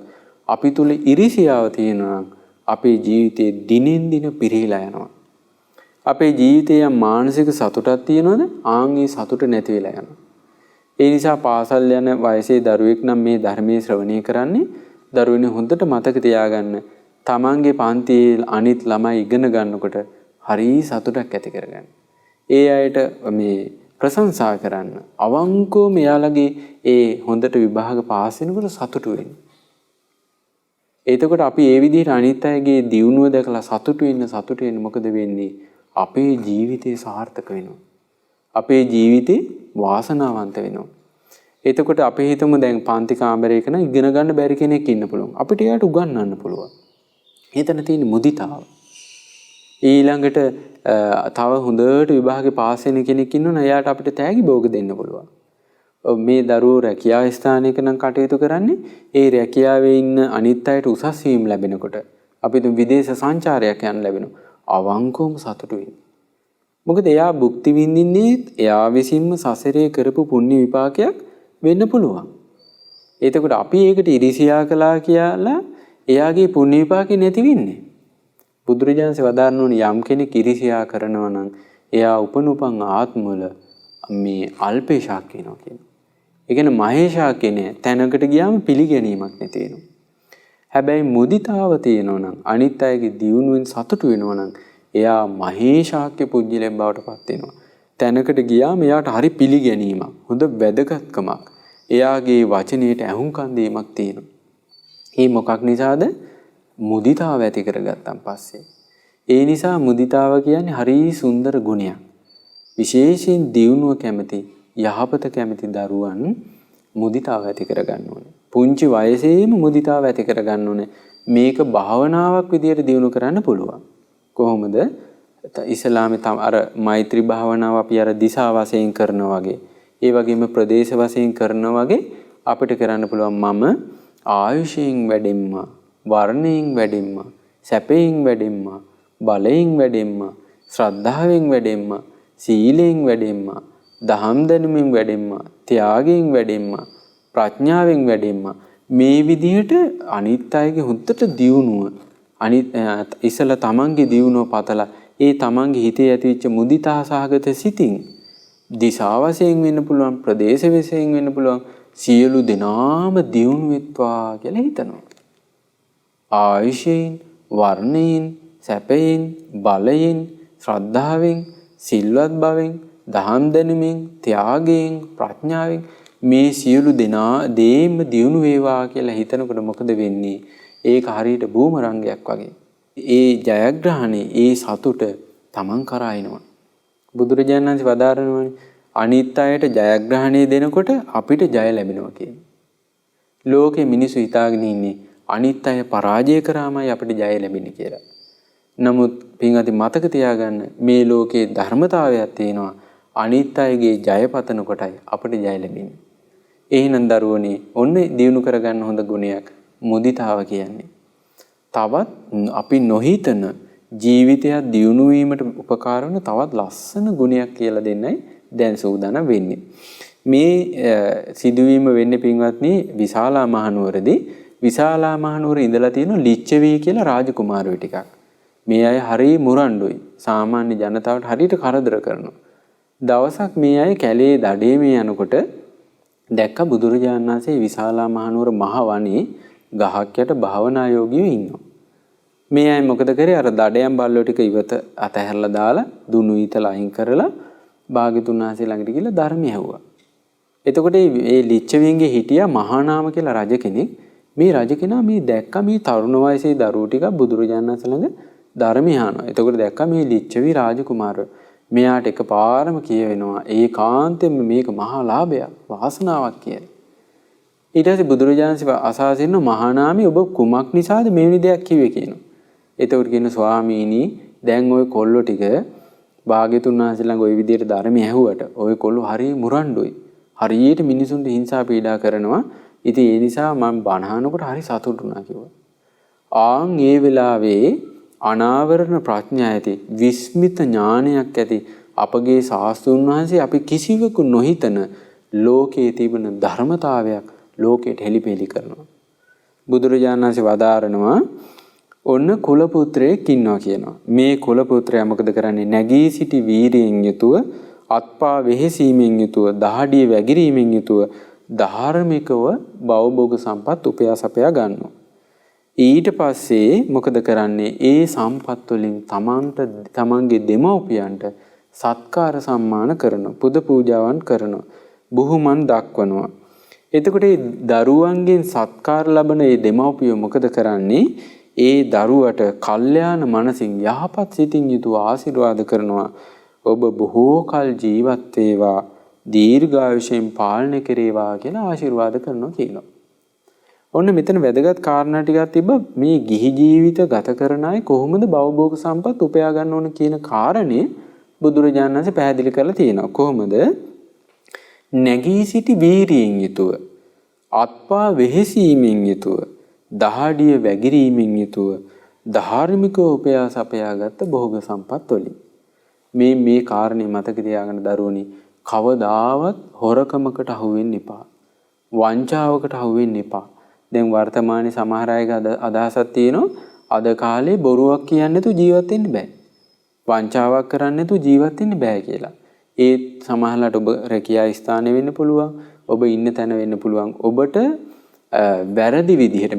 අපි තුල ඉරිසියාව තියෙනවා නම් අපේ ජීවිතේ දිනෙන් දින පිරීලා යනවා. අපේ ජීවිතයේ මානසික සතුටක් තියෙනවද? ආන්ගේ සතුට නැති වෙලා යනවා. ඒ නිසා පාසල් යන වයසේ දරුවෙක් නම් මේ ධර්මයේ ශ්‍රවණය කරන්නේ දරුවනේ හොඳට මතක තියාගන්න. තමන්ගේ පන්තියේ අනිත් ළමයි ඉගෙන ගන්නකොට හරි සතුටක් ඇති කරගන්න. ඒ අයට මේ ප්‍රශංසා කරන්න. අවංකවම එයාලගේ ඒ හොඳට විභාග පාස් වෙනකොට සතුටු වෙන්න. එතකොට අපි ඒ විදිහට අනිත් අයගේ දියුණුව දැකලා සතුටු වෙන්න මොකද වෙන්නේ? අපේ ජීවිතේ සාර්ථක වෙනවා. අපේ ජීවිතේ වාසනාවන්ත වෙනවා. එතකොට අපි හිතමු දැන් පන්ති කාමරයක නම් ඉගෙන ගන්න බැරි කෙනෙක් ඉන්න පුළුවන්. අපිට එයාට උගන්වන්න පුළුවන්. එතන තියෙන මුදිතාව. ඊළඟට තව හොඳට විභාගේ පාස් වෙන කෙනෙක් ඉන්නවනේ එයාට අපිට තෑගි භෝග දෙන්න පුළුවන්. මේ දරුවෝ රැකියා ස්ථානයක නම් කටයුතු කරන්නේ ඒ රැකියාවේ ඉන්න අනිත් අයට උසස් වීම ලැබෙනකොට අපිට විදේශ සංචාරයක් යන්න ලැබෙනවා. අවංකවම සතුටු වෙන්න. මොකද එයා භුක්ති විඳින්නේ එයා විසින්ම සසරේ කරපු පුණ්‍ය විපාකයක් වෙන්න පුළුවන්. එතකොට අපි ඒකට ඉරිසියා කළා කියලා එයාගේ පුණ්‍ය විපාකේ නැති වෙන්නේ. බුදුරජාණන්සේ වදාරනෝනේ යම් කෙනෙක් ඉරිසියා කරනවා නම් එයා උපනුපන් ආත්මවල මේ අල්පේශාක් වෙනවා කියනවා. ඒ කියන්නේ මහේශාක් කියන්නේ තැනකට ගියාම පිළිගැනීමක් නැති වෙනවා. හැබැයි මුදිතාව තියෙනවා නම් අනිත් අයගේ දියුණුවෙන් සතුටු වෙනවා නම් එයා මහේශාක්‍ය පුජ්‍යලෙන් බවට පත් වෙනවා. තැනකට ගියාම එයාට හරි පිළිගැනීමක්, හොඳ වැදගත්කමක්, එයාගේ වචනයට ඇහුම්කන් දීමක් තියෙනවා. මේ මොකක් නිසාද? මුදිතාව ඇති කරගත්තන් පස්සේ. ඒ නිසා මුදිතාව කියන්නේ හරි සුන්දර ගුණයක්. විශේෂයෙන් දියුණුව කැමති, යහපත කැමති දරුවන් මුදිතාව ඇති කරගන්න ඕනේ. පුංචි වයසේම මුදිතාව ඇති කරගන්න ඕනේ. මේක භාවනාවක් විදියට දියුණු කරන්න පුළුවන්. කොහොමද? ඉස්ලාමේ අර මෛත්‍රී භාවනාව අපි අර දිශා වශයෙන් කරනවා වගේ, ඒ වගේම ප්‍රදේශ වශයෙන් කරනවා වගේ අපිට කරන්න පුළුවන්. මම ආයුෂයෙන් වැඩෙන්න, වර්ණයෙන් වැඩෙන්න, සැපයෙන් වැඩෙන්න, බලයෙන් වැඩෙන්න, ශ්‍රද්ධාවෙන් වැඩෙන්න, සීලයෙන් වැඩෙන්න, දහම් දැනුමින් වැඩෙන්න, ත්‍යාගයෙන් වැඩෙන්න, ප්‍රඥාවෙන් වැඩෙන්න. මේ විදිහට අනිත් අයගේ හුත්තට දියුණුව ඉසල තමන්ගේ දියුණුව පතලා ඒ තමන්ගේ හිතේ ඇතිවෙච්ච මුදිතා සහගත සිතින් දිශා වශයෙන් වෙන්න පුළුවන්, ප්‍රදේශ වශයෙන් වෙන්න පුළුවන්, සියලු දෙනාම දියුණු වෙත්වා කියලා හිතනවා. ආයුෂයෙන්, වර්ණයෙන්, සැපයෙන්, බලයෙන්, ශ්‍රද්ධාවෙන්, සිල්වත් බවෙන්, දහම් දැනුමින්, ත්‍යාගයෙන්, ප්‍රඥාවෙන් මේ සියලු දෙනා දේම දියුණු වේවා කියලා හිතනකොට මොකද වෙන්නේ? ඒක හරියට බූමරංගයක් වගේ. ඒ ජයග්‍රහණේ, ඒ සතුට තමන් කරා එනවා. බුදුරජාණන් වහන්සේ වදාරනවානේ අනිත් අයට ජයග්‍රහණය දෙනකොට අපිට ජය ලැබෙනවා කියන්නේ. ලෝකේ මිනිස්සු හිතාගෙන ඉන්නේ අනිත් අය පරාජය කරාමයි අපිට ජය ලැබෙන්නේ කියලා. නමුත් පින්වත්නි මතක තියාගන්න මේ ලෝකේ ධර්මතාවයක් තියෙනවා. අනිත් අයගේ ජයපතන කොටයි අපිට ජය ලැබෙන්නේ. එහෙනම් දරුවනේ ඔන්න දිනු කරගන්න හොඳ ගුණයක් මුදිතාව කියන්නේ. තවත් අපි නොහිතන ජීවිතයක් දියුණු වීමට උපකාර වන තවත් ලස්සන ගුණයක් කියලා දෙන්නයි දැන් සූදානම් වෙන්නේ. මේ සිදුවීම වෙන්නේ පින්වත්නි විශාලා මහනුවරදී. විශාලා මහනුවර ඉඳලා තියෙන ලිච්ඡවී කියලා රාජකුමාරයෝ ටිකක්. මේ අය හරිය මුරණ්ඩුයි. සාමාන්‍ය ජනතාවට හරියට කරදර කරනවා. දවසක් මේ අය කැලේ දඩේමේ යනකොට දැක්ක බුදුරජාණන් වහන්සේ විශාලා මහනුවර මහ වනයේ ගහක් යට භාවනා යෝගියෝ ඉන්නවා. මේ අය මොකද කරේ? අර දඩයන් බල්ලෝ ටික ඉවත අතහැරලා දාලා දුනු ඊතල අයින් කරලා භාග්‍යතුන් වහන්සේ ළඟට ගිහලා ධර්මය ඇහුවා. එතකොට මේ ලිච්ඡවීන්ගේ හිටියා මහානාම කියලා රජ කෙනෙක්. මේ රජ කෙනා මේ දැක්ක මේ තරුණ වයසේ දරුවෝ ටික බුදුරජාණන් වහන්සේ ළඟ ධර්මය අහනවා. එතකොට දැක්ක මේ ලිච්ඡවී රාජකුමාරයෝ. මෙයාට එකපාරම කියවෙනවා ඒකාන්තයෙන්ම මේක මහා ලාභයක්, වාසනාවක් කියලා. ඊට පස්සේ බුදුරජාණන් අසාසින්න මහානාමී ඔබ කුමක් නිසාද මේ විදිහක් කිව්වේ කියනවා. එතකොට කියන ස්වාමීනි දැන් ওই කොල්ලෝ ටික භාග්‍යතුන් වහන්සේ ළඟ ওই විදිහට ධර්මය ඇහුවට ওই කොල්ලෝ හරිය මුරණ්ඩුයි. හරියට මිනිසුන්ට හිංසා පීඩා කරනවා. ඉතින් ඒ නිසා මම බණ අහනකොට හරි සතුටු වුණා කිව්වා. ආන් ඒ වෙලාවේ අනාවරණ ප්‍රඥා ඇති විස්මිත ඥානයක් ඇති අපගේ ශාස්ත්‍රඥ වහන්සේ අපි කිසිවකු නොහිතන ලෝකයේ තිබෙන ධර්මතාවයක් ලෝකයට හෙළිපෙළි කරනවා. බුදුරජාණන් වහන්සේ වදාරනවා ඔන්න කුල පුත්‍රයෙක් ඉන්නවා කියනවා. මේ කුල පුත්‍රයා මොකද කරන්නේ? නැගී සිටි වීරියෙන් යුතුව අත්පා වෙහෙසීමෙන් යුතුව දහඩිය වැගිරීමෙන් යුතුව ධාර්මිකව භවභෝග සම්පත් උපයාසපයා ගන්නවා. ඊට පස්සේ මොකද කරන්නේ? ඒ සම්පත් වලින් තමන්ගේ දෙමව්පියන්ට සත්කාර සම්මාන කරනවා. පුද පූජාවන් කරනවා. බුහුමන් දක්වනවා. එතකොට මේ දරුවන්ගෙන් සත්කාර ලබන මේ දෙමව්පියෝ මොකද කරන්නේ? ඒ දරුවට කල්යාණ මනසින් යහපත් සිතින් යුතුව ආශිර්වාද කරනවා. ඔබ බොහෝ කල් ජීවත් වේවා, දීර්ඝායුෂයෙන් පාලනය කෙරේවා කියලා ආශිර්වාද කරනවා කියනවා. ඔන්න මෙතන වැදගත් කාරණා ටිකක් තිබ්බ. මේ ගිහි ජීවිත ගත කරන අය කොහොමද භවභෝග සම්පත් උපයා ගන්න ඕන කියන කාරණේ බුදුරජාණන් වහන්සේ පැහැදිලි කරලා තියෙනවා. කොහොමද? නැගී සිටි වීරියෙන් යුතුව, අත්පා වෙහෙසීමෙන් යුතුව, දහඩිය වැගිරීමෙන් යුතුව ධාර්මිකව උපයාසපයාගත් භෝග සම්පත් වලින් මේ කාරණේ මතක තියාගන්න දරුවනි. කවදාවත් හොරකමකට අහු වෙන්න එපා. වංචාවකට අහු වෙන්න එපා. දැන් වර්තමානයේ සමහර අයගේ අදහසක් තියෙනවා අද කාලේ බොරුවක් කියන්නේ නැතුව ජීවත් වෙන්න බෑ. වංචාවක් කරන්නේ නැතුව ජීවත් වෙන්න බෑ කියලා. ඒ සමහරලාට ඔබ රැකියා ස්ථානේ වෙන්න පුළුවන්. ඔබ ඉන්න තැන වෙන්න පුළුවන්. ඔබට වැරදි විදිහට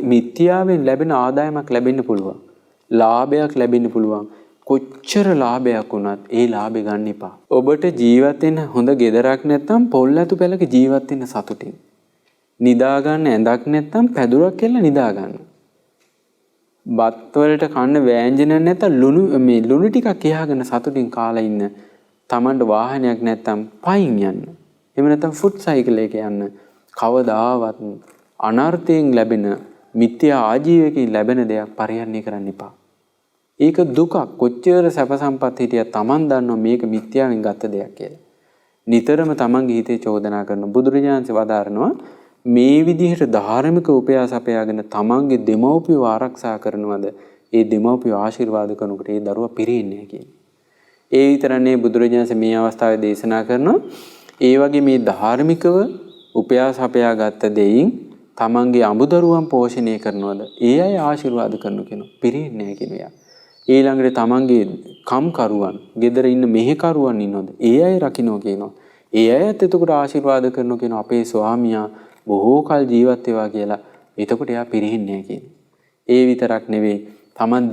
මිත්‍යාවෙන් ලැබෙන ආදායමක් ලැබෙන්න පුළුවන්. ලාභයක් ලැබෙන්න පුළුවන්. කොච්චර ලාභයක් වුණත් ඒ ලාභය ගන්න එපා. ඔබට ජීවත් වෙන්න හොඳ ගෙදරක් නැත්නම් පොල් ඇතු පැලක ජීවත් වෙන්න සතුටින්. නිදා ගන්න ඇඳක් නැත්නම් පැදුරක් කියලා නිදා ගන්න. බත් වලට කන්න වෑංජන නැත්නම් ලුණු ටිකක් කියාගෙන සතුටින් කාලා ඉන්න. Tamanට වාහනයක් නැත්නම් පයින් යන්න. එහෙම නැත්නම් ෆුට් සයිකල් එකේ යන්න. කවදාවත් අනර්ථයෙන් ලැබෙන මිත්‍යා ආජීවකයෙන් ලැබෙන දෙයක් පරිහරණය කරන්න එපා. ඒක දුකක්. කොච්චර සැප සම්පත් හිටියත් Taman දන්නවා මේක මිත්‍යාවෙන් ගත්ත දෙයක් කියලා. නිතරම Tamanගේ හිතේ චෝදනා කරන බුදුරජාණන්සේ වදාරනවා මේ විදිහට ධාර්මික උපයාසපයාගෙන Tamanගේ දෙමව්පියව ආරක්ෂා කරනවද? ඒ දෙමව්පියව ආශිර්වාද කරනකොට ඒ දරුවා පිරෙන්නේ නැහැ කියන්නේ. ඒ විතරනේ බුදුරජාණන්සේ මේ අවස්ථාවේ දේශනා කරනවා. ඒ වගේ මේ ධාර්මිකව උපයාසපයා ගත්ත දෙයින් Tamanගේ අමුදරුවන් පෝෂණය කරනවද? ඒ අය ආශිර්වාද කරනවා කියනවා. පිරෙන්නේ නැහැ කියනවා. ඊළඟට තමන්ගේ කම්කරුවන්, ගෙදර ඉන්න මෙහෙකරුවන් ඉන්නවද? ඒ අය රකින්න කියනවා. ඒ අයත් එතකොට ආශිර්වාද කරනවා කියනවා අපේ ස්වාමියා බොහෝ කල් ජීවත් වේවා කියලා. එතකොට එයා පිරෙන්නේ නැහැ කියනවා. ඒ විතරක් නෙවෙයි තමන්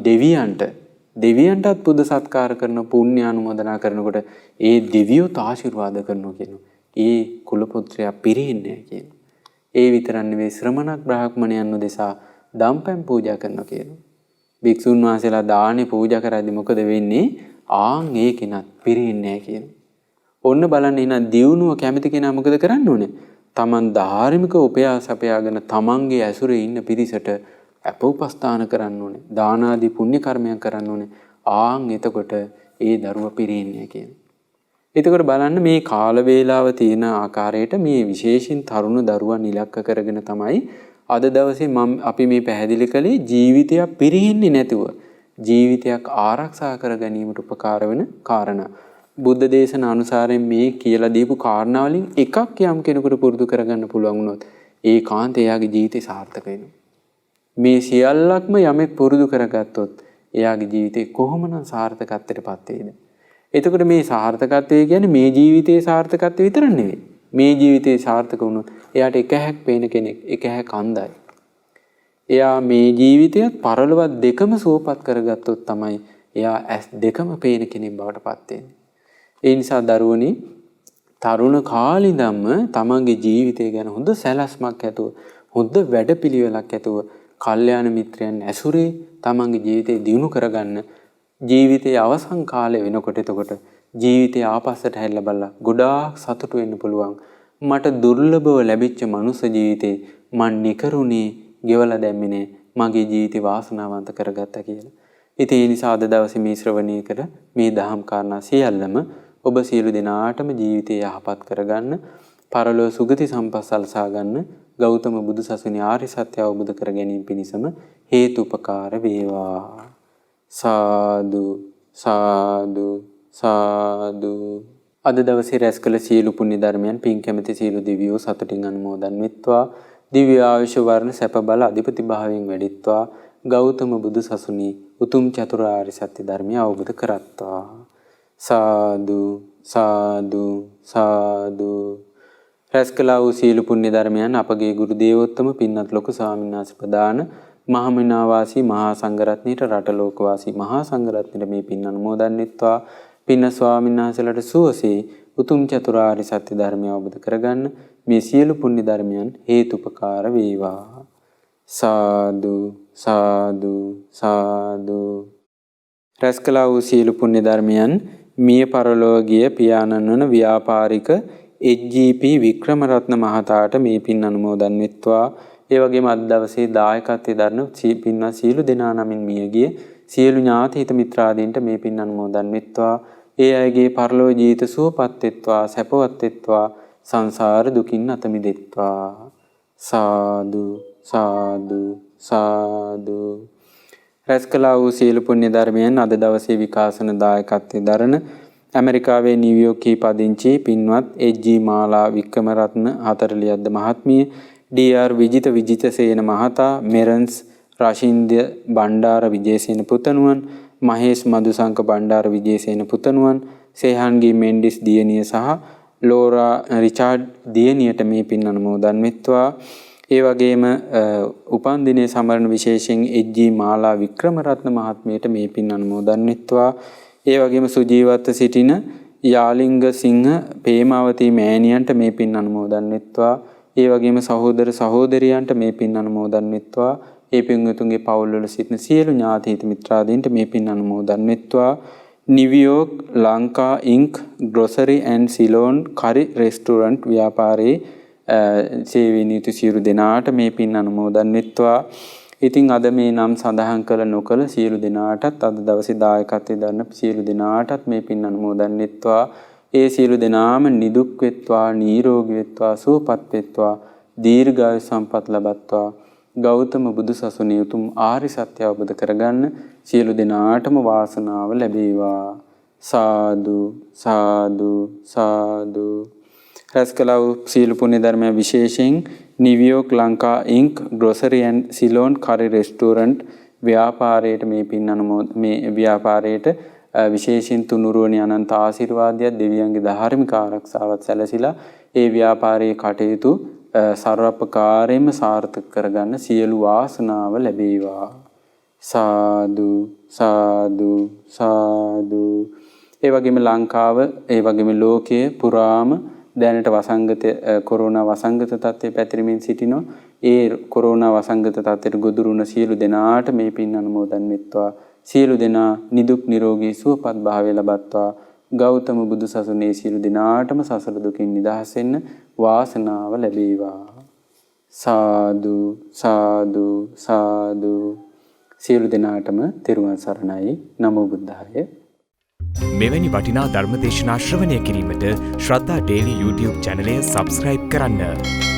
දෙවියන්ටත් පුද සත්කාර කරන පුණ්‍ය අනුමೋದනා කරනකොට ඒ දෙවියොත් ආශිර්වාද කරනවා කියනවා. ඒ කුල පුත්‍රයා පිරෙන්නේ නැහැ කියනවා. ඒ විතරක් නෙවෙයි ශ්‍රමණක් බ්‍රාහ්මණයන් උදෙසා දම්පැන් පූජා කරනවා කියනවා. භික්ෂුන් වහන්සේලා දානේ පූජා කරද්දි මොකද වෙන්නේ? ආන් ඒකිනත් පිරෙන්නේ නැහැ කියනවා. ඔන්න බලන්න එහෙනම් දියුණුව කැමති කෙනා මොකද කරන්න ඕනේ? Taman ධාර්මික උපයාසපයාගෙන තමන්ගේ ඇසුරේ ඉන්න පිරිසට අපෝපස්ථාන කරන්න ඕනේ. දාන ආදී පුණ්‍ය කර්මයන් කරන්න ඕනේ. ආන් එතකොට ඒ දරුවා පිරෙන්නේ නැහැ කියනවා. එතකොට බලන්න මේ කාල වේලාව තියෙන ආකාරයට මේ විශේෂින් තරුණ දරුවන් ඉලක්ක කරගෙන තමයි අද දවසේ අපි මේ පැහැදිලි කළේ ජීවිතයක් පිරෙන්නේ නැතුව ජීවිතයක් ආරක්ෂා කර ගැනීමට උපකාර වෙන කාරණා. බුද්ධ දේශන අනුසාරයෙන් මේ කියලා දීපු කාරණා වලින් එකක් යම් කෙනෙකුට පුරුදු කරගන්න පුළුවන් වුණොත් ඒකාන්ත එයාගේ ජීවිතේ සාර්ථක වෙනවා. මේ සියල්ලක්ම යමෙක් පුරුදු කරගත්තොත් එයාගේ ජීවිතේ කොහොමනම් සාර්ථකත්වයටපත් වේද? එතකොට මේ සාර්ථකත්වය කියන්නේ මේ ජීවිතයේ සාර්ථකත්වය විතර නෙවෙයි. මේ ජීවිතේ සාර්ථක වුණොත් එයාට එක හැක් පේන කෙනෙක්, එක හැක් අන්ධයි. එයා මේ ජීවිතයත් පරලොවත් දෙකම සුවපත් කරගත්තොත් තමයි එයා ඇස් දෙකම පේන කෙනෙක් බවට පත් වෙන්නේ. ඒ නිසා දරුවනි තරුණ කාලේ ඉඳන්ම තමන්ගේ ජීවිතය ගැන හොඳ සැලැස්මක් ඇතුව, හොඳ වැඩපිළිවෙලක් ඇතුව කල්යාණ මිත්‍රයන් ඇසුරේ තමන්ගේ ජීවිතය දියුණු කරගන්න. ජීවිතයේ අවසන් කාලේ වෙනකොට එතකොට ජීවිතය ආපස්සට හැරිලා බලලා ගොඩාක් සතුටු වෙන්න පුළුවන්. මට දුර්ලභව ලැබිච්ච මනුස්ස ජීවිතේ මන් නිකරුණේ ගෙවලා දැම්මේ නෑ. මගේ ජීවිතේ වාසනාවන්ත කරගත්තා කියලා. ඉතින් ඒ නිසා අද දවසේ මේ ශ්‍රවණය කර මේ දහම් කාරණා සියල්ලම ඔබ සියලු දෙනාටම ජීවිතය යහපත් කරගන්න, පරලෝ සුගති සම්පත් සලසා ගන්න, ගෞතම බුදු සසුනේ ආර්ය සත්‍ය අවබෝධ කර ගැනීම පිණිසම හේතුපකාර වේවා. සාදු සාදු සාදු. අද දවසේ රැස් කළ සියලු පුණ්‍ය ධර්මයන් පින් කැමැති සියලු දිව්‍යෝ සතුටින් අනුමෝදන් වෙත්වා. දිව්‍ය ආයුෂ වර්ණ සැප බල අධිපති භාවයෙන් වැඩිත්වා. ගෞතම බුදු සසුනේ උතුම් චතුරාර්ය සත්‍ය ධර්මය අවබෝධ කරත්වා. සාදු සාදු සාදු. රැස් කළ වූ සියලු පුණ්‍ය ධර්මයන් අපගේ ගුරු දේවෝත්තම පින්වත් ලොකු ස්වාමීන් වහන්සේ ප්‍රදාන මහමෙනා වාසී මහා සංඝරත්නයට රට ලෝක වාසී මහා සංඝරත්නයට මේ පින් අනුමෝදන් වෙත්වා. පින්න ස්වාමීන් වහන්සේලාට සුවසේ උතුම් චතුරාර්ය සත්‍ය ධර්මය අවබෝධ කරගන්න මේ සියලු පුණ්‍ය ධර්මයන් හේතුපකාර වේවා. සාදු සාදු සාදු. රැස් කළ වූ සියලු පුණ්‍ය ධර්මයන් මිය පරලෝකීය පියාණන් වන ව්‍යාපාරික HGP වික්‍රමරත්න මහතාට මේ පින් අනුමෝදන් වෙත්වා. ඒ වගේම අද දවසේ දායකත්වයේ දරන පින්වත් සියලු දෙනා නමින් මියගිය සියලු ඥාති හිත මිත්‍රාදීන්ට මේ පින් අනුමෝදන් වෙත්වා. ඒ අයගේ පරලෝක ජීවිත සුවපත් වෙත්වා, සැපවත් වෙත්වා, සංසාර දුකින් අත මිදෙත්වා. සාදු සාදු සාදු. රැස් කළ වූ සියලු පුණ්‍ය ධර්මයන් අද දවසේ විකාශන දායකත්වයේ දරන ඇමරිකාවේ නිව්යෝර්කී පදිංචි පින්වත් HG මාලා වික්‍රමරත්න 40ක්ද මහත්මිය, DR විජිත විජිතසේන මහතා, මෙරන්ස් රශින්ද්‍ය බණ්ඩාර විජේසේන පුතණුවන්, මහේෂ් මදුසංක බණ්ඩාර විජේසේන පුතණුවන්, සේහන්ගී මෙන්ඩිස් දියණිය සහ ලෝරා රිචාඩ් දියණියට මේ පින් අනුමෝදන් වෙත්වා. ඒ වගේම උපන් දිනයේ සමරන විශේෂයෙන් HG මාලා වික්‍රමරත්න මහත්මියට මේ පින් අනුමෝදන් වෙත්වා. ඒ වගේම සුජීවත්ව සිටින යාලිංග සිංහ පේමාවතී මෑණියන්ට මේ පින් අනුමෝදන් වෙත්වා. ඒ වගේම සහෝදර සහෝදරියන්ට මේ පින් අනුමෝදන් වෙත්වා. ඒ පින්වතුන්ගේ පවුල්වල සිටින සියලු ඥාති හිත මිත්‍රාදීන්ට මේ පින් අනුමෝදන් වෙත්වා. New York Lanka Inc grocery and Ceylon curry restaurant ව්‍යාපාරයේ සේවය නියුතු සියලු දෙනාට මේ පින් අනුමෝදන් වෙත්වා. ඉතින් අද මේ නම් සඳහන් කළ නොකළ සියලු දෙනාටත් අද දවසේ දායකත්වයේ දරන සියලු දෙනාටත් මේ පින් අනුමෝදන් වෙත්වා. ඒ සියලු දෙනාම නිදුක් වෙත්වා, නිරෝගී වෙත්වා, සුවපත් වෙත්වා, දීර්ඝායු සම්පත් ලබත්වා. ගෞතම බුදු සසුනේ උතුම් ආර්ය සත්‍ය අවබෝධ කරගන්න සියලු දෙනාටම වාසනාව ලැබේවා. සාදු සාදු සාදු. රැස් කළ වූ සියලු පුණ්‍ය ධර්ම විශේෂයෙන් New York Lanka Inc grocery and Ceylon curry restaurant ව්‍යාපාරයට මේ පින් මේ ව්‍යාපාරයට විශේෂයෙන් තුනුරුවනේ අනන්ත ආශිර්වාදයක් දෙවියන්ගේ ධාර්මික ආරක්ෂාවත් සැලසিলা ඒ ව්‍යාපාරයේ කටයුතු ਸਰවපකාරයෙන්ම සාර්ථක කරගන්න සියලු වාසනාව ලැබේවා. සාදු සාදු සාදු. ඒ වගේම ලංකාව ඒ වගේම ලෝකයේ පුරාම දැනට වසංගත කොරෝනා වසංගත තත්ත්වයේ පැතිරෙමින් සිටිනවා. ඒ කොරෝනා වසංගත තත්ත්වයට ගොදුරුන සියලු දෙනාට මේ පින් අනුමෝදන් වෙත්වා. සියලු දෙනා නිදුක් නිරෝගී සුවපත් භාවය ලබත්වා. ගෞතම බුදු සසුනේ සියලු දෙනාටම සසර දුකින් නිදහස් වෙන්න වාසනාව ලැබේවා. සාදු සාදු සාදු. සියලු දෙනාටම තෙරුවන් සරණයි. නමෝ බුද්ධාය.
මෙවැනි වටිනා ධර්ම දේශනා ශ්‍රවණය කිරීමට ශ්‍රද්ධා ඩේලි YouTube චැනලය සබස්ක්‍රයිබ් කරන්න.